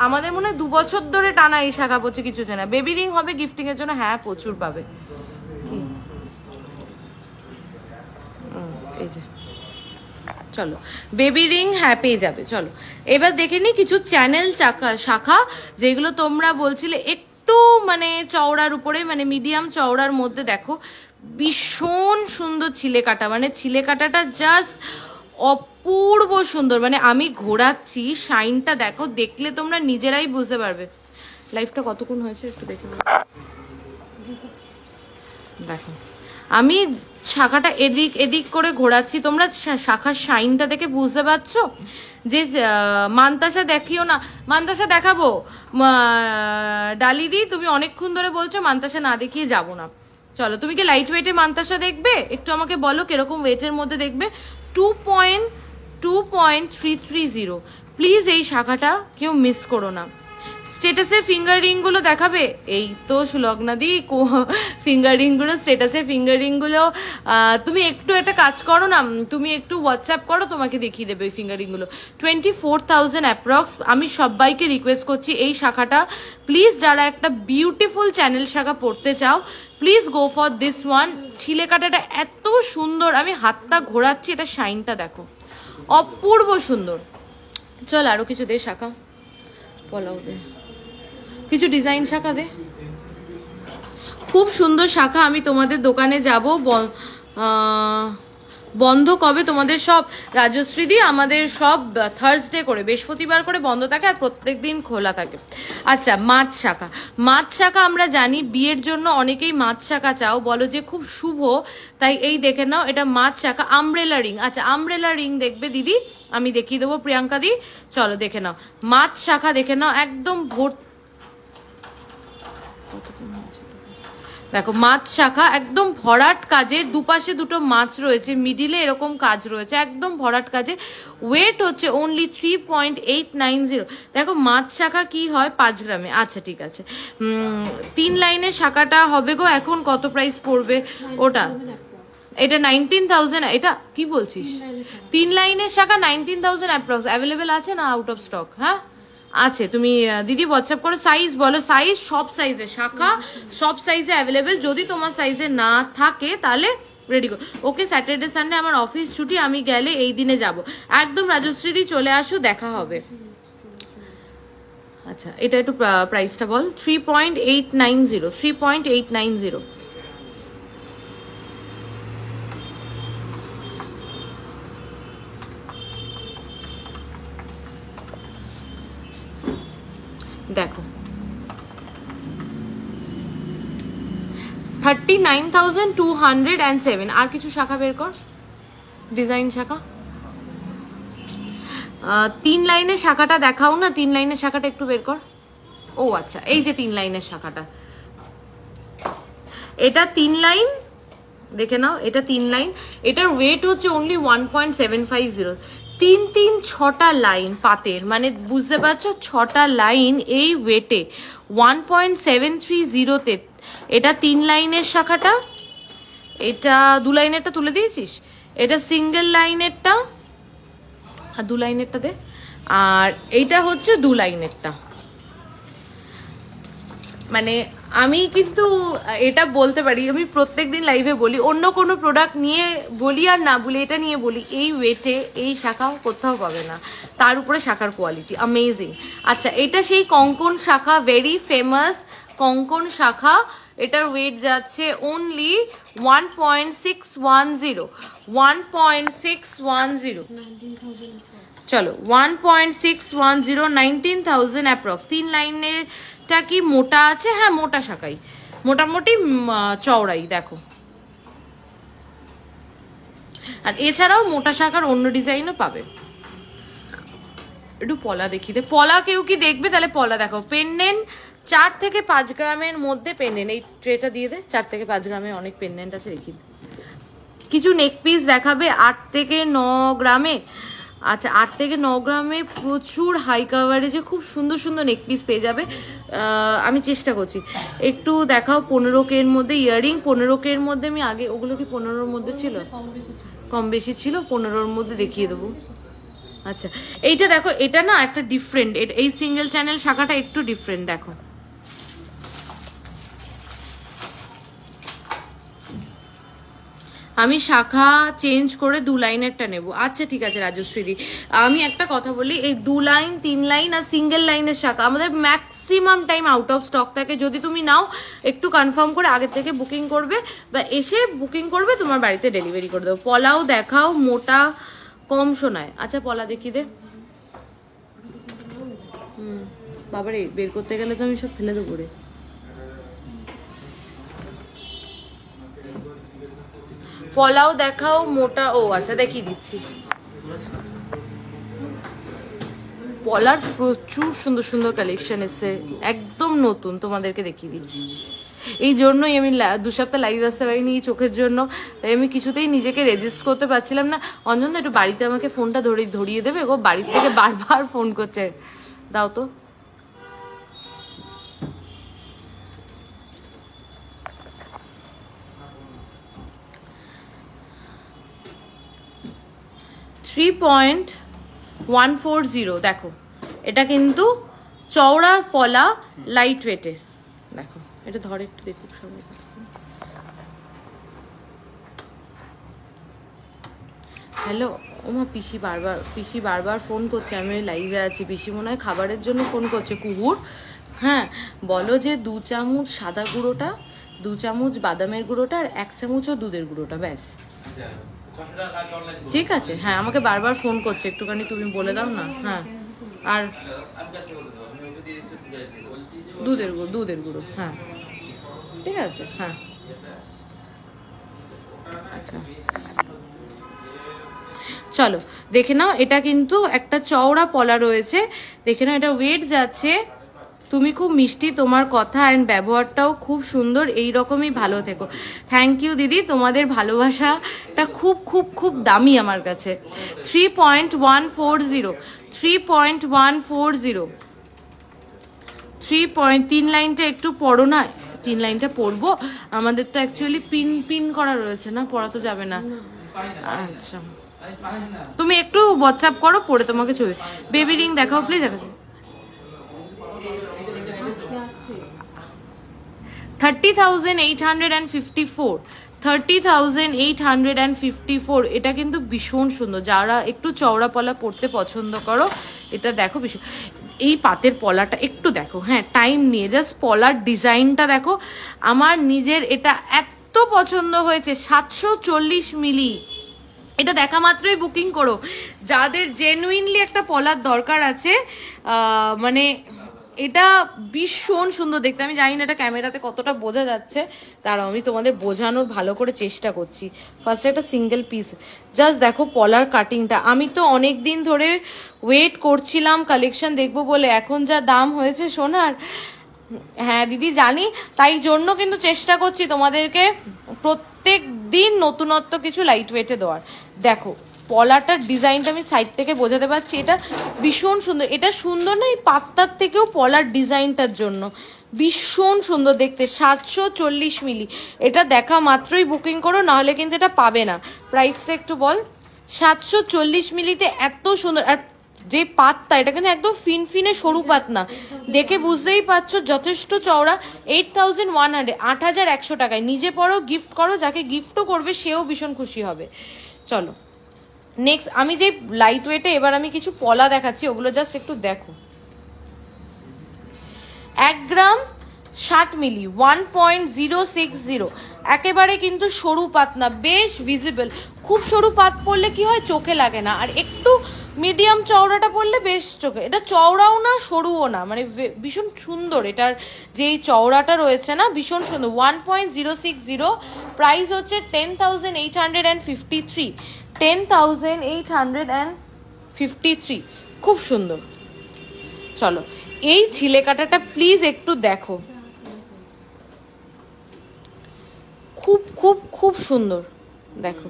আমাদের মনে হয় 2 বছর ধরে টানা এই শাখা পড়ছে, কিছু জানা। বেবি রিং হবে গিফটিং এর জন্য, হ্যাঁ প্রচুর পাবে। কি এই যে, চলো বেবি রিং হ্যাঁ পেয়ে যাবে। চলো এবার দেখে নি কিছু চ্যানেল শাখা, যেগুলো তোমরা বলছিলে একটু মানে চওড়ার উপরে, মানে মিডিয়াম চওড়ার মধ্যে। দেখো ভীষণ সুন্দর ছিলে কাটা, মানে ছিলে কাটাটা জাস্ট অপূর্ব সুন্দর। মানে আমি ঘোরাচ্ছি, শাইনটা দেখো, দেখলে তোমরা নিজেরাই বুঝতে পারবে। লাইফটা কতক্ষণ হয়েছে একটু দেখে দেখো, আমি শাখাটা এদিক করে ঘোরাচ্ছি, তোমরা শাখার শাইনটা দেখে বুঝতে পারছো। যে মান্তাসা দেখিও না, মান্তাসা দেখাবো ডালিদি, তুমি অনেকক্ষণ ধরে বলছো মান্তাসা না দেখিয়ে যাবো না। চলো, তুমি কি লাইট ওয়েটে মান্তাসা দেখবে? একটু আমাকে বলো কিরকম ওয়েটের মধ্যে দেখবে। 2.330। প্লিজ এই শাখাটা কেউ মিস করো না। স্টেটাসের ফিঙ্গার রিংগুলো দেখাবে? এই তো সুলগ্নাদি, ফিঙ্গার রিংগুলো, স্টেটাসের ফিঙ্গার রিংগুলো তুমি একটু একটা কাজ করো না, তুমি একটু হোয়াটসঅ্যাপ করো, তোমাকে দেখিয়ে দেবে ওই ফিঙ্গার রিংগুলো। 24,000 অ্যাপ্রক্স। আমি সবাইকে রিকোয়েস্ট করছি এই শাখাটা প্লিজ, যারা একটা বিউটিফুল চ্যানেল শাখা পড়তে চাও, please go for this one. ছিলে কাটাটা এত সুন্দর, আমি হাতটা ঘোরাচ্ছি, এটা শাইনটা দেখো, অপূর্ব সুন্দর। চল আরো কিছু দে শাখা, পলাও দে, কিছু ডিজাইন শাখা দে। খুব সুন্দর শাখা, আমি তোমাদের দোকানে যাব, বন্ধ কবে তোমাদের সব? রাজশ্রীদি আমাদের সব থার্সডে করে, বৃহস্পতিবার করে বন্ধ থাকে, আর প্রত্যেক দিন খোলা থাকে। আচ্ছা, মাছ শাখা। মাছ শাখা আমরা জানি বিয়ের জন্য অনেকেই মাছ শাখা চাও, বলো যে খুব শুভ, তাই এই দেখে নাও, এটা মাছ শাখা আমব্রেলা রিং। আচ্ছা, আমব্রেলা রিং দেখবে দিদি, আমি দেখিয়ে দেবো প্রিয়াঙ্কা দি, চলো দেখে নাও মাছ শাখা, দেখে নাও একদম দেখো মাছ শাখা একদম ভরাট কাজে, দুপাশে দুটো মাছ রয়েছে, মিডিলে এরকম কাজ রয়েছে, একদম ভরাট কাজে। ওয়েট হচ্ছে অনলি 3.890। দেখো মাছ শাখা কি হয় 5 গ্রামে। আচ্ছা ঠিক আছে, 3 লাইনের শাখাটা হবে গো, এখন কত প্রাইস পড়বে ওটা? এটা 19,000। এটা কি বলছিস? 3 লাইনের শাখা 19,000 অ্যাপ্রক্স। অ্যাভেলেবেল আছে না আউট অফ স্টক? হ্যাঁ আছে, তুমি দিদি হোয়াটসঅ্যাপ করে সাইজ বলো। সাইজ সব সাইজে শাখা, সব সাইজে অ্যাভেলেবেল। যদি তোমার সাইজে না থাকে তাহলে রেডি করো। ওকে, স্যাটারডে সানডে আমার অফিস ছুটি, আমি গেলে এই দিনে যাব একদম। রাজশ্রীদি চলে আসো, দেখা হবে। আচ্ছা, এটা একটু প্রাইসটা বল। 3.890, 3.890। দেখো 39,207। আর কিছু শাখা বের কর, ডিজাইন শাখা। 3 লাইনের শাখাটা দেখাও না, 3 লাইনের শাখাটা একটু বের কর। ও আচ্ছা, এই যে 3 লাইনের শাখাটা, এটা 3 লাইন, দেখে নাও এটা 3 লাইন। এটার ওয়েট হচ্ছে অনলি 1.750। 6টা লাইন পাতের, মানে বুঝতে পারছো 6টা লাইন এই ওয়েটে 1.730-তে। এটা 3 লাইনের শাখাটা, এটা 2 লাইনেরটা তুলে দিয়েছিস, এটা সিঙ্গেল লাইনেরটা, আর 2 লাইনেরটা দে, আর এইটা হচ্ছে 2 লাইনেরটা। মানে আমি কিন্তু এটা বলতে পারি, আমি প্রত্যেকদিন লাইভে বলি, অন্য কোনো প্রোডাক্ট নিয়ে বলি আর না বলি, এটা নিয়ে বলি, এই ওয়েটে এই শাখা কোথাও পাবে না, তার উপরে শাখার কোয়ালিটি অ্যামেজিং। আচ্ছা, এটা সেই কঙ্কন শাখা, ভেরি ফেমাস কঙ্কন শাখা। এটার ওয়েট যাচ্ছে অনলি 1.610, 1.610। চলো 1.610, 19,000 অ্যাপ্রক্স। 3 লাইনেরটা কি মোটা আছে? হ্যাঁ মোটা শাখাই, মোটামুটি চওড়াই দেখো। আর এছাড়াও মোটা শাখার অন্য ডিজাইনও পাবে। একটু পলা দেখি দে, পলা কেউ কি দেখবে? তাহলে পলা দেখো। পেন্ডেন্ট 4 থেকে 5 গ্রামের মধ্যে পেন্ডেন্ট, এই ট্রেটা দিয়ে দে। 4 থেকে 5 গ্রামে অনেক পেন্ডেন্ট আছে, রেখি। কিছু নেক পিস দেখাবে 8 থেকে 9 গ্রামে। আচ্ছা, 8 থেকে 9 গ্রামে প্রচুর হাই কাভারেজে খুব সুন্দর সুন্দর নেক পিস পেয়ে যাবে। আমি চেষ্টা করছি একটু দেখাও। 15K এর মধ্যে ইয়াররিং, 15K এর মধ্যে। আমি আগে ওগুলো কি 15-র মধ্যে ছিল? কম বেশি ছিল, 15-র মধ্যে দেখিয়ে দেবো। আচ্ছা, এইটা দেখো, এটা না একটা ডিফারেন্ট, এই সিঙ্গেল চ্যানেল শাখাটা একটু ডিফারেন্ট দেখো। আমি শাখা চেঞ্জ করে 2 লাইনেরটা নেব। আচ্ছা ঠিক আছে রাজশ্রীদি, আমি একটা কথা বলি, এই 2 লাইন 3 লাইন আর সিঙ্গেল লাইনের শাখা আমাদের maximum time out of stock থাকে। যদি তুমি নাও একটু কনফার্ম করে আগে থেকে বুকিং করবে, বা এসে বুকিং করবে, তোমার বাড়িতে ডেলিভারি করে দেবো। পলাও দেখাও, মোটা কম শোনায়। আচ্ছা পলা দেখি দে। বাবারে, বের করতে গেলে তো আমি সব ফেলে দেবো রে। পলাও দেখাও, মোটা। ও আচ্ছা, দেখিয়ে দিচ্ছি। পলার প্রচুর সুন্দর সুন্দর কালেকশন এসছে, একদম নতুন, তোমাদেরকে দেখিয়ে দিচ্ছি। এই জন্যই আমি 2 সপ্তাহ লাইভ আসতে পারিনি, চোখের জন্য। তাই আমি কিছুতেই নিজেকে রেজিস্ট করতে পারছিলাম না। অঞ্জন একটু বাড়িতে আমাকে ফোনটা ধরিয়ে দেবে গো, বাড়ির থেকে বারবার ফোন করছে, দাও তো। $3.140 দেখো, এটা কিন্তু চওড়া পলা, লাইট ওয়েটে। দেখো এটা ধরে একটু দেখুক সবাই। হ্যালো, ওমা পিসি বারবার ফোন করছে, আমি লাইভে আছি। পিসি মনে হয় খাবারের জন্য ফোন করছে। কুকুর, হ্যাঁ বলো যে 2 চামচ সাদা গুঁড়োটা, 2 চামচ বাদামের গুঁড়োটা, আর 1 চামচ দুধের গুঁড়োটা, ব্যাস। ঠিক আছে, হ্যাঁ আমাকে বারবার ফোন করছে, একটুখানি তুমি বলে দাও না। হ্যাঁ আর দুধের গুঁড়ো হ্যাঁ ঠিক আছে। হ্যাঁ আচ্ছা চলো দেখে নাও, এটা কিন্তু একটা চওড়া পলা রয়েছে, দেখে নাও এটা ওয়েট যাচ্ছে। তুমি খুব মিষ্টি, তোমার কথা অ্যান্ড ব্যবহারটাও খুব সুন্দর, এই রকমই ভালো থেকো। থ্যাংক ইউ দিদি, তোমাদের ভালোবাসাটা খুব খুব খুব দামি আমার কাছে। 3.140 3.140 3 লাইনটা একটু পড়ো না। 3 লাইনটা পড়বো, আমাদের তো অ্যাকচুয়ালি পিন করা রয়েছে না, পড়া তো যাবে না। আচ্ছা তুমি একটু হোয়াটসঅ্যাপ করো, পড়ে তোমাকে ছবি। বেবি রিং দেখাও প্লিজ। দেখাচ্ছি 30,854 30,854। এটা কিন্তু ভীষণ সুন্দর, যারা একটু চওড়া পলা পরতে পছন্দ করো এটা দেখো ভীষণ। এই পাতের পলাটা একটু দেখো, হ্যাঁ টাইম নিয়ে জাস্ট পলার ডিজাইনটা দেখো, আমার নিজের এটা এত পছন্দ হয়েছে। 740 মিলি, এটা দেখা মাত্রই বুকিং করো যাদের জেনুইনলি একটা পলার দরকার আছে। মানে এটা ভীষণ সুন্দর দেখতে, আমি জানি না এটা ক্যামেরাতে কতটা বোঝা যাচ্ছে, তারাও আমি তোমাদের বোঝানোর ভালো করে চেষ্টা করছি। ফার্স্টে একটা সিঙ্গেল পিস, জাস্ট দেখো পলার কাটিংটা। আমি তো অনেক দিন ধরে ওয়েট করছিলাম কালেকশন দেখবো বলে, এখন যা দাম হয়েছে সোনার, হ্যাঁ দিদি জানি, তাই জন্য কিন্তু চেষ্টা করছি তোমাদেরকে প্রত্যেক দিন নতুনত্ব কিছু লাইট ওয়েটে দেওয়ার। দেখো পলাটার ডিজাইনটা আমি সাইড থেকে বোঝাতে পারছি, এটা ভীষণ সুন্দর। এটা সুন্দর না এই পাত্তার থেকেও পলার ডিজাইনটার জন্য ভীষণ সুন্দর দেখতে। 740 মিলি, এটা দেখা মাত্রই বুকিং করো, নাহলে কিন্তু এটা পাবে না। প্রাইসটা একটু বল। 740 মিলিতে এত সুন্দর, আর যে পাতটা এটা কিন্তু একদম ফিনফিনে সরু পাত না, দেখে বুঝতেই পারছো যথেষ্ট চওড়া। 8,100 8,100 টাকায় নিজে পড়ো, গিফট করো, যাকে গিফটও করবে সেও ভীষণ খুশি হবে। চলো নেক্সট, আমি যে লাইট ওয়েটে এবার আমি কিছু পলা দেখাচ্ছি, ওগুলো জাস্ট একটু দেখো। 1 গ্রাম 60 মিলি 1.060, একেবারে কিন্তু সরু পাত না, বেশ ভিজিবল। খুব সরু পাত পড়লে কি হয় চোখে লাগে না, আর একটু মিডিয়াম চওড়াটা পড়লে বেশ চোখে। এটা চওড়াও না সরুও না, মানে ভীষণ সুন্দর। এটার যেই চওড়াটা রয়েছে না ভীষণ সুন্দর। 1.060, প্রাইস হচ্ছে 10,853 10,853, খুব সুন্দর। চলো এই ছিলে কাটাটা প্লিজ একটু দেখো, খুব খুব খুব সুন্দর দেখো।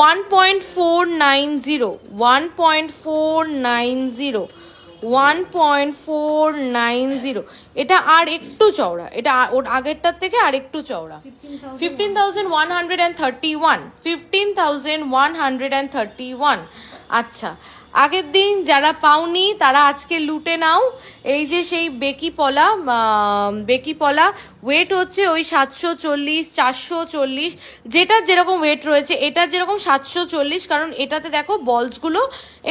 1.490 1.490 1.490, এটা আর একটু চওড়া, এটা ওর আগেরটার থেকে আর একটু চওড়া। 15,131 15,131। আচ্ছা আগের দিন যারা পাওনি তারা আজকে লুটে নাও। এই যে সেই বেকি পলা ওয়েট হচ্ছে ওই 740 440, যেটার যেরকম ওয়েট রয়েছে, এটার যেরকম 740, কারণ এটাতে দেখো বলসগুলো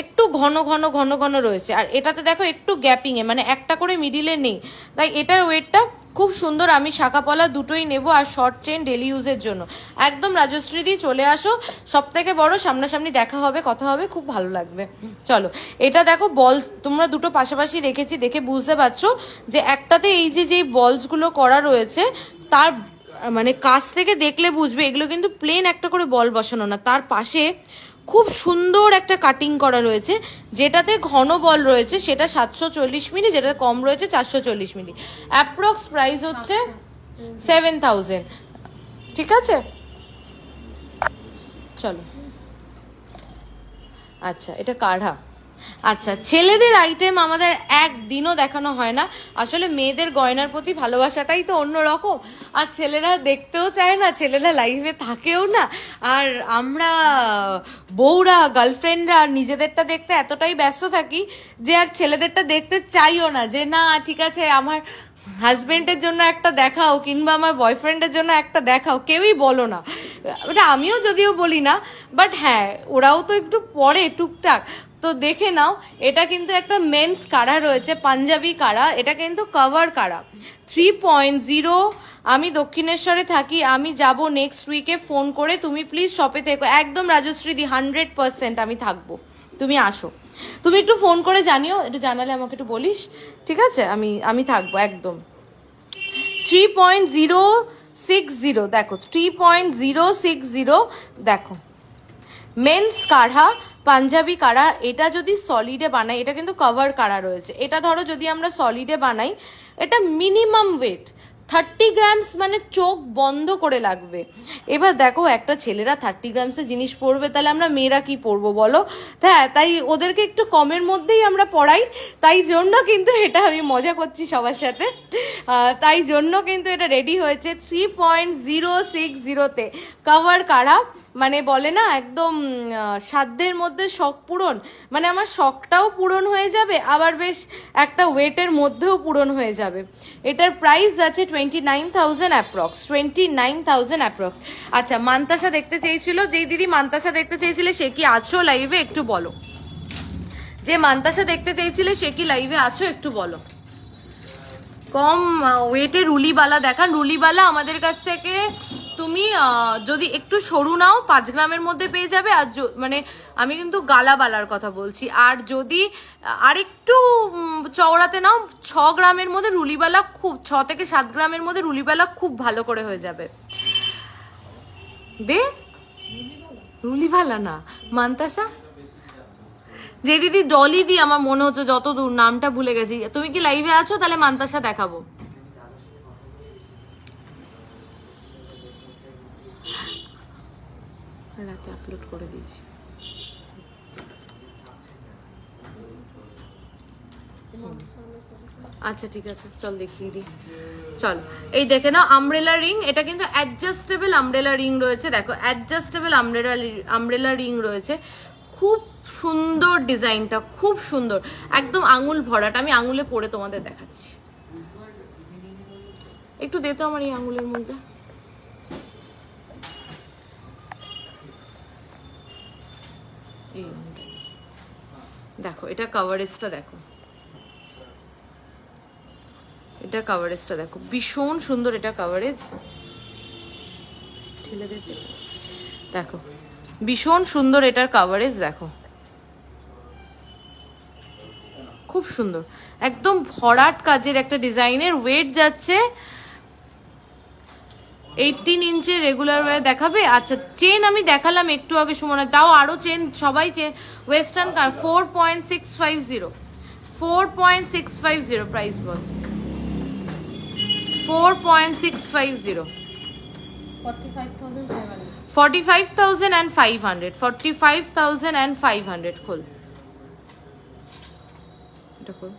একটু ঘন ঘন ঘন ঘন রয়েছে, আর এটাতে দেখো একটু গ্যাপিংয়ে, মানে একটা করে মিডিলে নেই, তাই এটার ওয়েটটা খুব সুন্দর। আমি শাখা পলা দুটোই নেব, আর শর্ট চেন ডেলি ইউজের জন্য। একদম রাজশ্রী দি চলে আসো, সব থেকে বড় সামনাসামনি দেখা হবে, কথা হবে, খুব ভালো লাগবে। চলো এটা দেখো বল, তোমরা দুটো পাশাপাশি রেখেছি, দেখে বুঝতে পারছো যে একটাতে এই যে যেই বলসগুলো করা রয়েছে, তার মানে কাছ থেকে দেখলে বুঝবে এগুলো কিন্তু প্লেন একটা করে বল বসানো না, তার পাশে খুব সুন্দর একটা কাটিং করা রয়েছে। যেটাতে ঘন বল রয়েছে সেটা 740 মিলি, যেটা কম রয়েছে 440 মিলি। অ্যাপ্রক্স প্রাইস হচ্ছে 7,000, ঠিক আছে। চলো আচ্ছা এটা কাঢ়া। আচ্ছা ছেলেদের আইটেম আমাদের একদিনও দেখানো হয় না, আসলে মেয়েদের গয়নার প্রতি ভালোবাসাটাই তো অন্যরকম, আর ছেলেরা দেখতেও চায় না, ছেলেরা লাইভে থাকেও না, আর আমরা বউরা গার্লফ্রেন্ডরা নিজেদেরটা দেখতে এতটাই ব্যস্ত থাকি যে আর ছেলেদেরটা দেখতে চাইও না, যে না ঠিক আছে আমার হাজবেন্ডের জন্য একটা দেখাও, কিংবা আমার বয়ফ্রেন্ডের জন্য একটা দেখাও, কেউই বলো না। এটা আমিও যদিও বলি না, বাট হ্যাঁ ওরাও তো একটু পরে টুকটাক। তো দেখে নাও, এটা কিন্তু একটা মেন্স কারা রয়েছে, পাঞ্জাবি কারা, এটা কিন্তু কভার কারা 3.0। আমি দক্ষিণেশ্বরে থাকি, আমি যাব নেক্সট উইকে, ফোন করে তুমি প্লিজ শপে থেকো। একদম রাজশ্রী দি 100% আমি থাকবো, তুমি আসো। তুমি একটু ফোন করে জানিও, একটু জানালে আমাকে একটু বলিস, ঠিক আছে? আমি থাকবো একদম। 3.060 দেখো, 3.060 দেখো, মেন্স কাঢ়া পাঞ্জাবি কারা। এটা যদি সলিডে বানাই, এটা কিন্তু কভার কারা রয়েছে, এটা ধরো যদি আমরা সলিডে বানাই, এটা মিনিমাম ওয়েট 30 গ্রামস, মানে চোখ বন্ধ করে লাগবে। এবার দেখো, একটা ছেলেরা 30 গ্রামসের জিনিস পরবে, তাহলে আমরা মেয়েরা কি পরবো বলো? হ্যাঁ, তাই ওদেরকে একটু কমের মধ্যেই আমরা পড়াই, তাই জন্য কিন্তু এটা আমি মজা করছি সবার সাথে, তাই জন্য কিন্তু এটা রেডি হয়েছে 3.060-তে কভার কারা। মানে বলে না একদম সাধ্যের মধ্যে শখ পূরণ, মানে আমার শখটাও পূরণ হয়ে যাবে, আবার বেশ একটা ওয়েটের মধ্যেও পূরণ হয়ে যাবে। এটার প্রাইস আছে 29,000 অ্যাপ্রক্স, 29,000 অ্যাপ্রক্স। আচ্ছা, মান্তাসা দেখতে চেয়েছিল, যেই দিদি মান্তাসা দেখতে চেয়েছিলে সে কি আছো লাইভে, একটু বলো। যে মান্তাসা দেখতে চেয়েছিলে সে কি লাইভে আছো, একটু বলো। কম ওয়েটে রুলিবালা দেখান। রুলিবালা আমাদের কাছ থেকে তুমি যদি একটু সরু নাও 5 গ্রামের মধ্যে পেয়ে যাবে, আর মানে আমি কিন্তু গালাবালার কথা বলছি। আর যদি আরেকটু চওড়াতে নাও 6 গ্রামের মধ্যে রুলিবালা, খুব 6 থেকে 7 গ্রামের মধ্যে রুলিবালা খুব ভালো করে হয়ে যাবে। দে রুলিবালা না, মান্তাসা। যে দিদি ডলি দি, আমার মনে হচ্ছে যত দূর, নামটা ভুলে গেছি। তুমি কি লাইভে আছো? তাহলে মান্তাসা দেখাবো। রাতে আপলোড করে দিয়েছি। আচ্ছা ঠিক আছে, চল দেখিয়ে দিই। চল, এই দেখে নাও আমব্রেলা রিং, এটা কিন্তু অ্যাডজাস্টেবল আমব্রেলা রিং রয়েছে। দেখো, অ্যাডজাস্টেবল আমব্রেলা রিং রয়েছে, খুব সুন্দর ডিজাইনটা, খুব সুন্দর, একদম আঙুল ভরাটা। আমি আঙুলে পরে তোমাদের দেখাচ্ছি, একটু দে তো আমার এই আঙুলের মধ্যে। দেখো, এটা কভারেজটা দেখো, এটা কভারেজটা দেখো, ভীষণ সুন্দর এটা কভারেজ। ঠেলে দেখো, দেখো ভীষণ সুন্দর এটার কভারেজ, দেখো খুব সুন্দর, একদম ভরাট কাজের একটা ডিজাইনের। ওয়েট যাচ্ছে 18 ইঞ্চের রেগুলার ওয়্যার দেখাবে। আচ্ছা, চেন আমি দেখালাম একটু আগে সুমনা, তাও আরো চেন, সবাই চেন ওয়েস্টার্ন কার 4.650, 4.650 প্রাইস বল, 4.650, 45,500, 45,500 খোল, এটা খোল।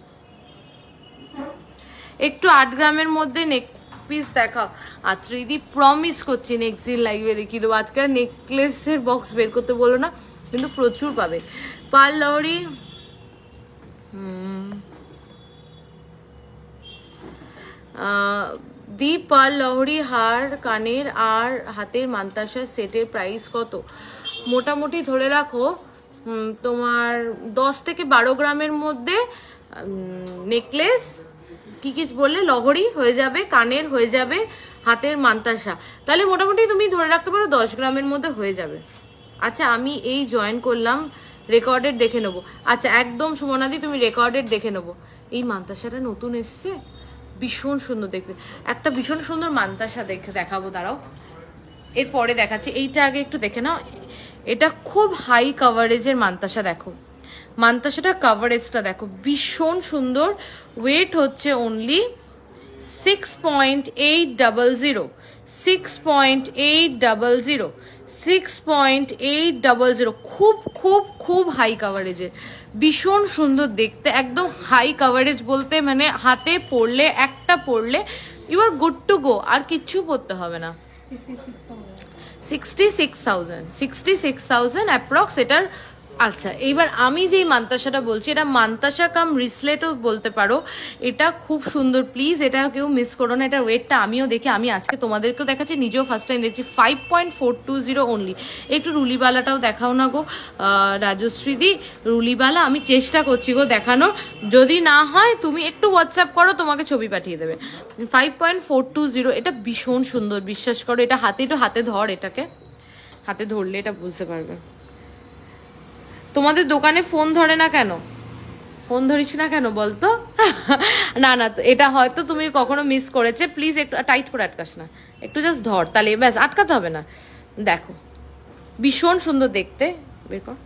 একটু 8 গ্রামের মধ্যে নেক পিস দেখাও। আর ত্রিদি প্রমিস করছি নেক্সট দিন লাইভে দেখিয়ে দেবো। আজকাল নেকলেসের বক্স বের করতে বলো না, কিন্তু প্রচুর পাবে। পাল লহরি, দি পাল লহরি হার, কানের আর হাতের মান্তাসার সেটের প্রাইস কত? মোটামুটি ধরে রাখো তোমার 10 থেকে 12 গ্রামের মধ্যে নেকলেস, কি কি বললে, লহরি হয়ে যাবে, কানের হয়ে যাবে, হাতের মান্তাসা, তাহলে মোটামুটি তুমি ধরে রাখতে পারো 10 গ্রামের মধ্যে হয়ে যাবে। আচ্ছা, আমি এই জয়েন করলাম, রেকর্ডেড দেখে নেবো। আচ্ছা একদম সুমনাদি, তুমি রেকর্ডেড দেখে নেবো। এই মান্তাসাটা নতুন এসছে, ভীষণ সুন্দর দেখতে, একটা ভীষণ সুন্দর মান্তাসা দেখাবো, দাঁড়াও এরপরে দেখাচ্ছি। এইটা আগে একটু দেখে নাও, এটা খুব হাই কভারেজের মান্তাসা। দেখো মান্তাসাটার কভারেজটা দেখো, ভীষণ সুন্দর। ওয়েট হচ্ছে অনলি 6.800, 6.800, 6.800, খুব খুব খুব হাই কভারেজের, ভীষণ সুন্দর দেখতে, একদম হাই কভারেজ বলতে মানে হাতে পরলে, একটা পরলে you are good to go, আর কিচ্ছু পরতে হবে না। 66,000 অ্যাপ্রক্স এটার আচ্ছা, এইবার আমি যেই মান্তাসাটা বলছি, এটা মান্তাসা কাম রিসলেটও বলতে পারো। এটা খুব সুন্দর, প্লিজ এটা কেউ মিস করো না। এটা ওয়েটটা আমিও দেখি, আমি আজকে তোমাদেরকেও দেখাচ্ছি, নিজেও ফার্স্ট টাইম দেখছি। 5.420 অনলি। একটু রুলিবালাটাও দেখাও না গো রাজশ্রীদি, রুলিবালা আমি চেষ্টা করছি গো দেখানোর, যদি না হয় তুমি একটু হোয়াটসঅ্যাপ করো, তোমাকে ছবি পাঠিয়ে দেবে। 5.420, এটা ভীষণ সুন্দর, বিশ্বাস করো। এটা একটু হাতে ধর, এটাকে হাতে ধরলে এটা বুঝতে পারবে। তোমাদের দোকানে ফোন ধরে না কেন? ফোন ধরিস না কেন বলতো? না না, এটা হয়তো তুমি কখনো মিস করেছে। প্লিজ একটু টাইট করে আটকাস না, একটু জাস্ট ধর, তাহলে ব্যাস, আটকাতে হবে না। দেখো ভীষণ সুন্দর দেখতে, বের কর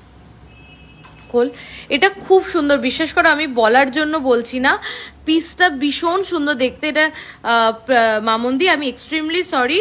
খোল। এটা খুব সুন্দর, বিশ্বাস করো, আমি বলার জন্য বলছি না, পিসটা ভীষণ সুন্দর দেখতে। এটা মামন্দি, আমি এক্সট্রিমলি সরি,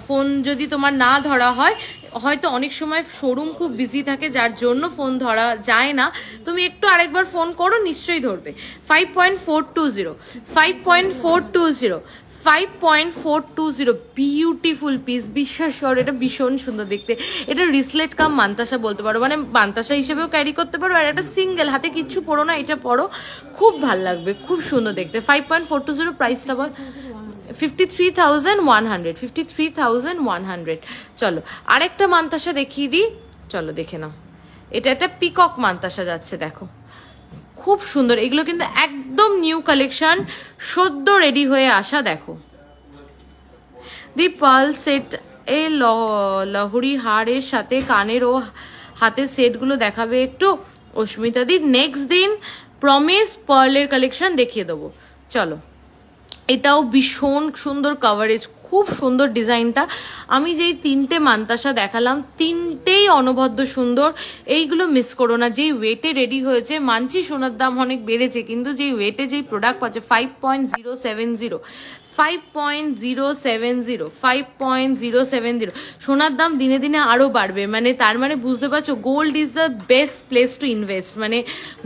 ফোন যদি তোমার না ধরা হয়, হয়তো অনেক সময় শোরুম খুব বিজি থাকে, যার জন্য ফোন ধরা যায় না। তুমি একটু আরেকবার ফোন করো, নিশ্চয়ই ধরবে। 5.420, 5.420, 5.420, বিউটিফুল পিস, বিশ্বাস করো এটা ভীষণ সুন্দর দেখতে। এটা রিসলেট কাম মান্তাসা বলতে পারো, মানে মান্তাসা হিসেবেও ক্যারি করতে পারো। আর একটা সিঙ্গেল, হাতে কিচ্ছু পরো না, এটা পরো, খুব ভাল লাগবে, খুব সুন্দর দেখতে। 5.420, প্রাইসটা বল? 53,100, 53,100। চলো আরেকটা মান্তাসা দেখিয়ে দিই, চলো দেখে নাও। এটা একটা পিকক মান্তাসা যাচ্ছে, দেখো খুব সুন্দর। এগুলো কিন্তু একদম নিউ কালেকশন, সদ্য রেডি হয়ে আসা। দেখো দি পার্ল সেট, এ লহরি হারের সাথে কানের ও হাতের সেটগুলো দেখাবে একটু অস্মিতা দি। নেক্সট দিন প্রমিস পার্লের কালেকশন দেখিয়ে দেবো। চলো, এটাও ভীষণ সুন্দর কভারেজ, খুব সুন্দর ডিজাইনটা। আমি যেই তিনটে মান্তাসা দেখালাম, তিনটেই অনবদ্য সুন্দর। এইগুলো মিস করো না। যেই ওয়েটে রেডি হয়েছে, মানছি সোনার দাম অনেক বেড়েছে, কিন্তু যেই ওয়েটে যেই প্রোডাক্ট পাচ্ছে, 5.070, 5.070, 5.070। সোনার দাম দিনে দিনে আরও বাড়বে, মানে তার মানে বুঝতে পারছো, gold is the best place to invest. মানে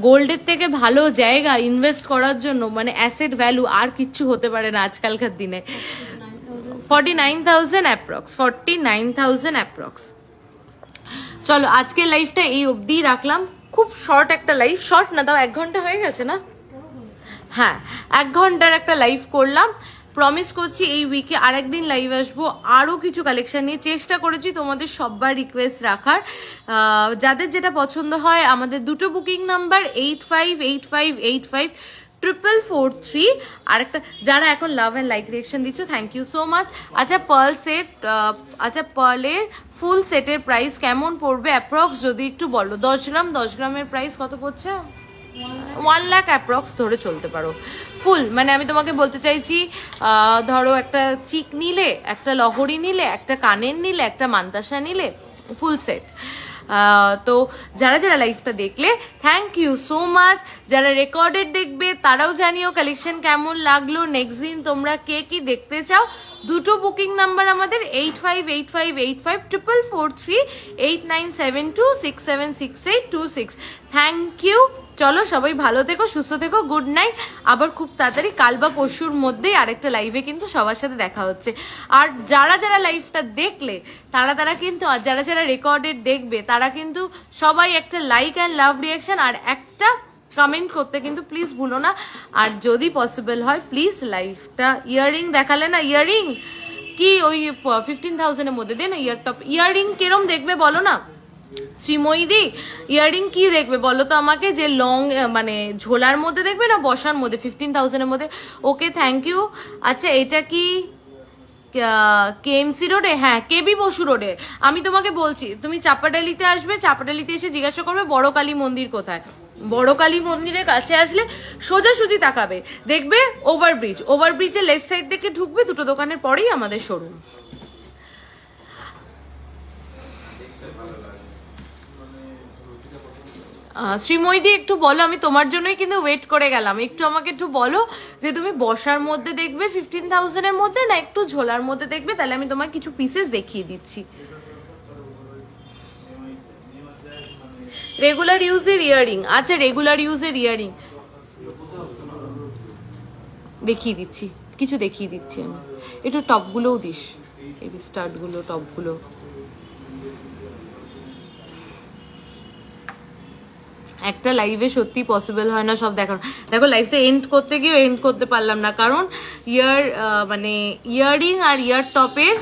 গোল্ডের থেকে ভালো জায়গা ইনভেস্ট করার জন্য, মানে অ্যাসেট ভ্যালু আর কিচ্ছু হতে পারে না আজকালকার দিনে। 49,000 অ্যাপ্রক্স, 49,000 অ্যাপ্রক্স। চলো আজকের লাইফটা এই অবধি রাখলাম, খুব শর্ট একটা লাইফ। শর্ট না, তাও 1 ঘন্টা হয়ে গেছে না? হ্যাঁ, 1 ঘন্টার একটা লাইভ করলাম। প্রমিস করছি এই উইকে আরেকদিন লাইভ আসবো, আরও কিছু কালেকশন নিয়ে। চেষ্টা করেছি তোমাদের সবার রিকোয়েস্ট রাখার, যাদের যেটা পছন্দ হয়। আমাদের দুটো বুকিং নাম্বার 8585854443। আরেকটা, যারা এখন লাভ অ্যান্ড লাইক রিয়েকশন দিচ্ছ, থ্যাংক ইউ সো মাচ। আচ্ছা পার্ল সেট, আচ্ছা পার্লের ফুল সেটের প্রাইস কেমন পড়বে অ্যাপ্রক্স, যদি একটু বলো? 10 গ্রাম, 10 গ্রামের প্রাইস কত পড়ছে? 1 লাখ অ্যাপ্রক্স ধরে চলতে পারো। ফুল মানে আমি তোমাকে বলতে চাইছি, ধরো একটা চিক নিলে, একটা লহরি নিলে, একটা কানের নিলে, একটা মান্তাসা নিলে, ফুল সেট। তো যারা যারা লাইভটা দেখলে থ্যাংক ইউ সো মাচ। যারা রেকর্ডেড দেখবে তারাও জানিও কালেকশন কেমন লাগলো। নেক্সট দিন তোমরা কে কি দেখতে চাও। দুটো বুকিং নাম্বার আমাদের 8585854443, 8972676826। Thank you. চলো সবাই ভালো থেকো, সুস্থ থেকো, গুড নাইট। আবার খুব তাড়াতাড়ি কাল বা পরশুর মধ্যেই আরেকটা লাইভে কিন্তু সবার সাথে দেখা হচ্ছে। আর যারা যারা লাইভটা দেখলে তারা কিন্তু, আর যারা যারা রেকর্ডেড দেখবে তারা কিন্তু সবাই একটা লাইক অ্যান্ড লাভ রিয়াকশন আর একটা কমেন্ট করতে কিন্তু প্লিজ ভুলো না। আর যদি পসিবল হয় প্লিজ লাইভটা, ইয়াররিং দেখালে না, ইয়াররিং কি ওই 15,000-এর মধ্যে দে না ইয়ার টপ। ইয়াররিং কেরম দেখবে বলো না শ্রীময়ীদি? ইয়াররিং কি দেখবে বলো তো আমাকে, যে লং মানে ঝোলার মধ্যে দেখবে না বসার মধ্যে? 15,000-এর মধ্যে। Okay thank you. আচ্ছা এটা কি কেএমসি রোডে? হ্যাঁ, কেবি বসু রোডে। আমি তোমাকে বলছি, তুমি চাপাডালিতে আসবে, চাপাডালিতে এসে জিজ্ঞাসা করবে বড় কালী মন্দির কোথায়। বড় কালী মন্দিরের কাছে আসলে সোজাসুজি তাকাবে, দেখবে ওভারব্রিজ, ওভারব্রিজের লেফট সাইড থেকে ঢুকবে, দুটো দোকানের পরেই আমাদের শোরুম। শ্রীময়দি একটু বলো, আমি তোমার জন্যই কিন্তু ওয়েট করে গেলাম। একটু আমাকে একটু বলো যে তুমি বসার মধ্যে দেখবে 15,000-এর মধ্যে, না একটু ঝোলার মধ্যে দেখবে, তাহলে আমি তোমাকে কিছু পিসেস দেখিয়ে দিচ্ছি। রেগুলার ইউজের ইয়াররিং, আচ্ছা রেগুলার ইউজের ইয়াররিং দেখিয়ে দিচ্ছি, কিছু দেখিয়ে দিচ্ছি আমি। একটু টপগুলোও দিস, এই স্টার্টগুলো, টপগুলো। একটা লাইভে সত্যি পসিবল হয় না সব দেখানো। দেখো লাইভটা এন্ড করতে গিয়েও এন্ড করতে পারলাম না, কারণ মানে ইয়াররিং আর ইয়ার টপের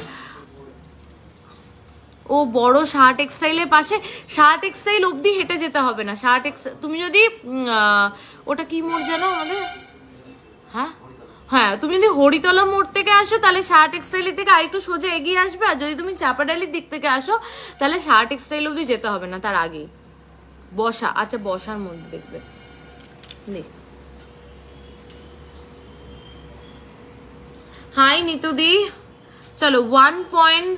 ও বড় শাহ টেক্সটাইলের পাশে, শাহ টেক্সটাইল অবধি হেঁটে যেতে হবে না। শাহ টেক্সটাইল তুমি যদি ওটা কি মোড় জানো আমাদের, হ্যাঁ তুমি যদি হরিতলা মোড় থেকে আসো তাহলে শাহ টেক্সটাইলের থেকে আরেকটু সোজা এগিয়ে আসবে, আর যদি তুমি চাপাডালির দিক থেকে আসো তাহলে শাহ টেক্সটাইল অবধি যেতে হবে না, তার আগেই বসা। আচ্ছা বসার মধ্যে দেখবে, হাই নিতুদি, চলো 1 পয়েন্ট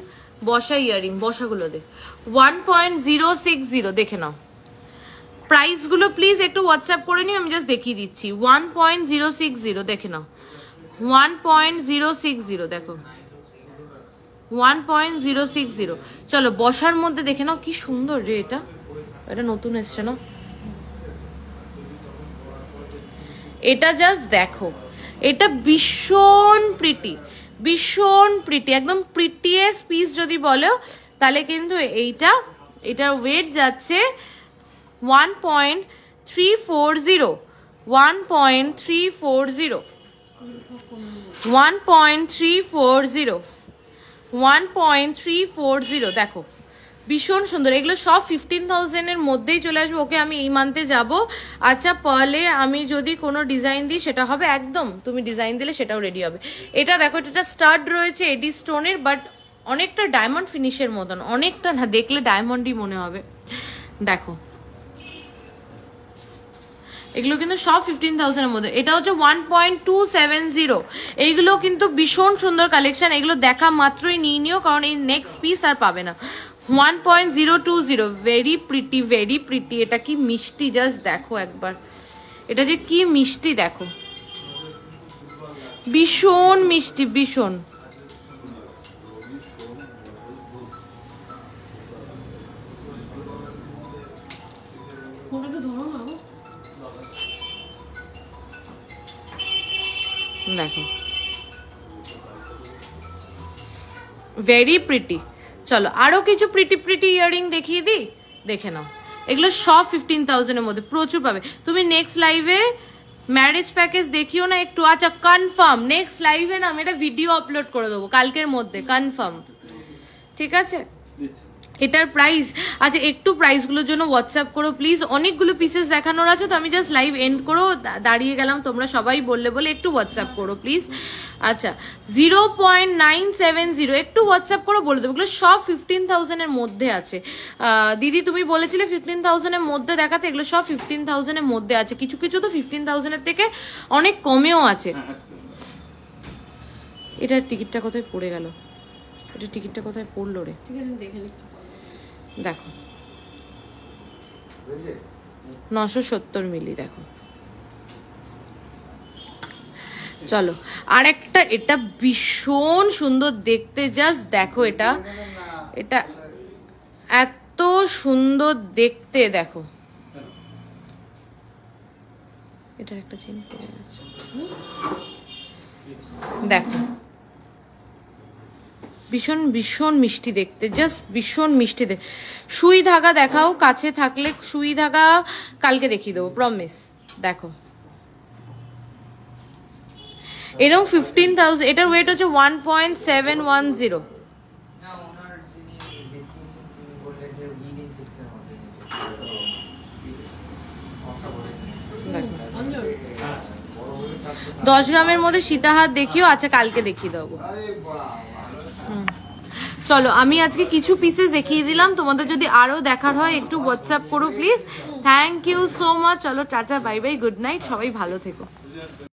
বসা ইয়ারিং, বসাগুলো দে 1.060 দেখে নাও। প্রাইসগুলো প্লিজ একটু হোয়াটসঅ্যাপ করে নিও, আমি জাস্ট দেখিয়ে দিচ্ছি। 1.060 দেখে নাও, 1.060 দেখো, 1.060। চলো বসার মধ্যে দেখে নাও, কি সুন্দর রে, এটা এটা নতুন এসছে না, এটা জাস্ট দেখো, এটা ভীষণ প্রিটি, ভীষণ প্রিটি, একদম প্রিটিয়েস্ট পিস যদি বলো তাহলে কিন্তু এটার ওয়েট যাচ্ছে 1.340, 1.340, 1.340, 1.340 দেখো, ভীষণ সুন্দর। এগুলো সব 15,000 এর মধ্যেই চলে আসবে। ওকে আমি এই মান্থে যাব। আচ্ছা পার্লে আমি যদি কোনো ডিজাইন দিই সেটা হবে একদম, তুমি ডিজাইন দিলে সেটাও রেডি হবে। এটা দেখো, এটা স্টাড রয়েছে এডি স্টোনের, বাট অনেকটা ডায়মন্ড ফিনিশের মতন, অনেকটা না, দেখলে ডায়মন্ডই মনে হবে। দেখো এগুলো কিন্তু সব 15,000 এর মধ্যে। এটা হচ্ছে 1.270। এইগুলো কিন্তু ভীষণ সুন্দর কালেকশন, এগুলো দেখা মাত্রই নিয়ে নিও, কারণ এই নেক্সট পিস আর পাবে না। 1.020, ভেরি প্রিটি, ভেরি প্রিটি। এটা কি মিষ্টি, জাস্ট দেখো একবার, এটা যে কি মিষ্টি দেখো, ভীষণ মিষ্টি, ভীষণ। দেখো ভেরি প্রিটি। চলো আরো কিছু প্রিটি প্রিটি ইয়ারিং দেখিয়ে দিই, দেখে নাও। এগুলো সব 15,000 এর মধ্যে, প্রচুর পাবে। তুমি নেক্সট লাইভে ম্যারেজ প্যাকেজ দেখিও না একটু? আচ্ছা কনফার্ম, নেক্সট লাইভে না আমি এটা ভিডিও আপলোড করে দেবো কালকের মধ্যে, কনফার্ম, ঠিক আছে? এটার প্রাইস, আচ্ছা একটু প্রাইসগুলোর জন্য হোয়াটসঅ্যাপ করো প্লিজ, অনেকগুলো পিসেস দেখানোর আছে, তো আমি জাস্ট লাইভ এন্ড করো দাঁড়িয়ে গেলাম, তোমরা সবাই বললে বলে একটু হোয়াটসঅ্যাপ করো প্লিজ। আচ্ছা 0.970 একটু হোয়াটসঅ্যাপ করো, বলে দেবো। এগুলো সব 15,000 এর মধ্যে আছে। দিদি তুমি বলেছিলে 15,000 এর মধ্যে দেখাতে, এগুলো সব 15,000 এর মধ্যে আছে, কিছু কিছু তো 15,000 এর থেকে অনেক কমেও আছে। এটার টিকিটটা কোথায় পড়ে গেল, এটা টিকিটটা কোথায় পড়লো রে, দেখো 970 মিলি, দেখো। চলো আর একটা, এটা ভীষণ সুন্দর দেখতে, জাস্ট দেখো, এটা এটা এত সুন্দর দেখতে, দেখো। এটার একটা চেন পড়ে আছে, দেখো ভীষণ ভীষণ মিষ্টি দেখতে, জাস্ট ভীষণ মিষ্টি দেখতে। সুই ধাগা দেখাও কাছে থাকলে, সুই ধাগা কালকে দেখিয়ে দেবো, প্রমিস। দেখো এরকম 15,000, এটার ওয়েট হচ্ছে 1.710। দেখো 10 গ্রামের মধ্যে সীতাহার দেখিও, আচ্ছা কালকে দেখিয়ে দেবো। চলো আমি আজকে কিছু পিসেস দেখিয়ে দিলাম, তোমাদের যদি আরো দেখার হয় একটু হোয়াটসঅ্যাপ করো please. Thank you so much. চলো tata, bye bye, good night, সবাই ভালো থেকো।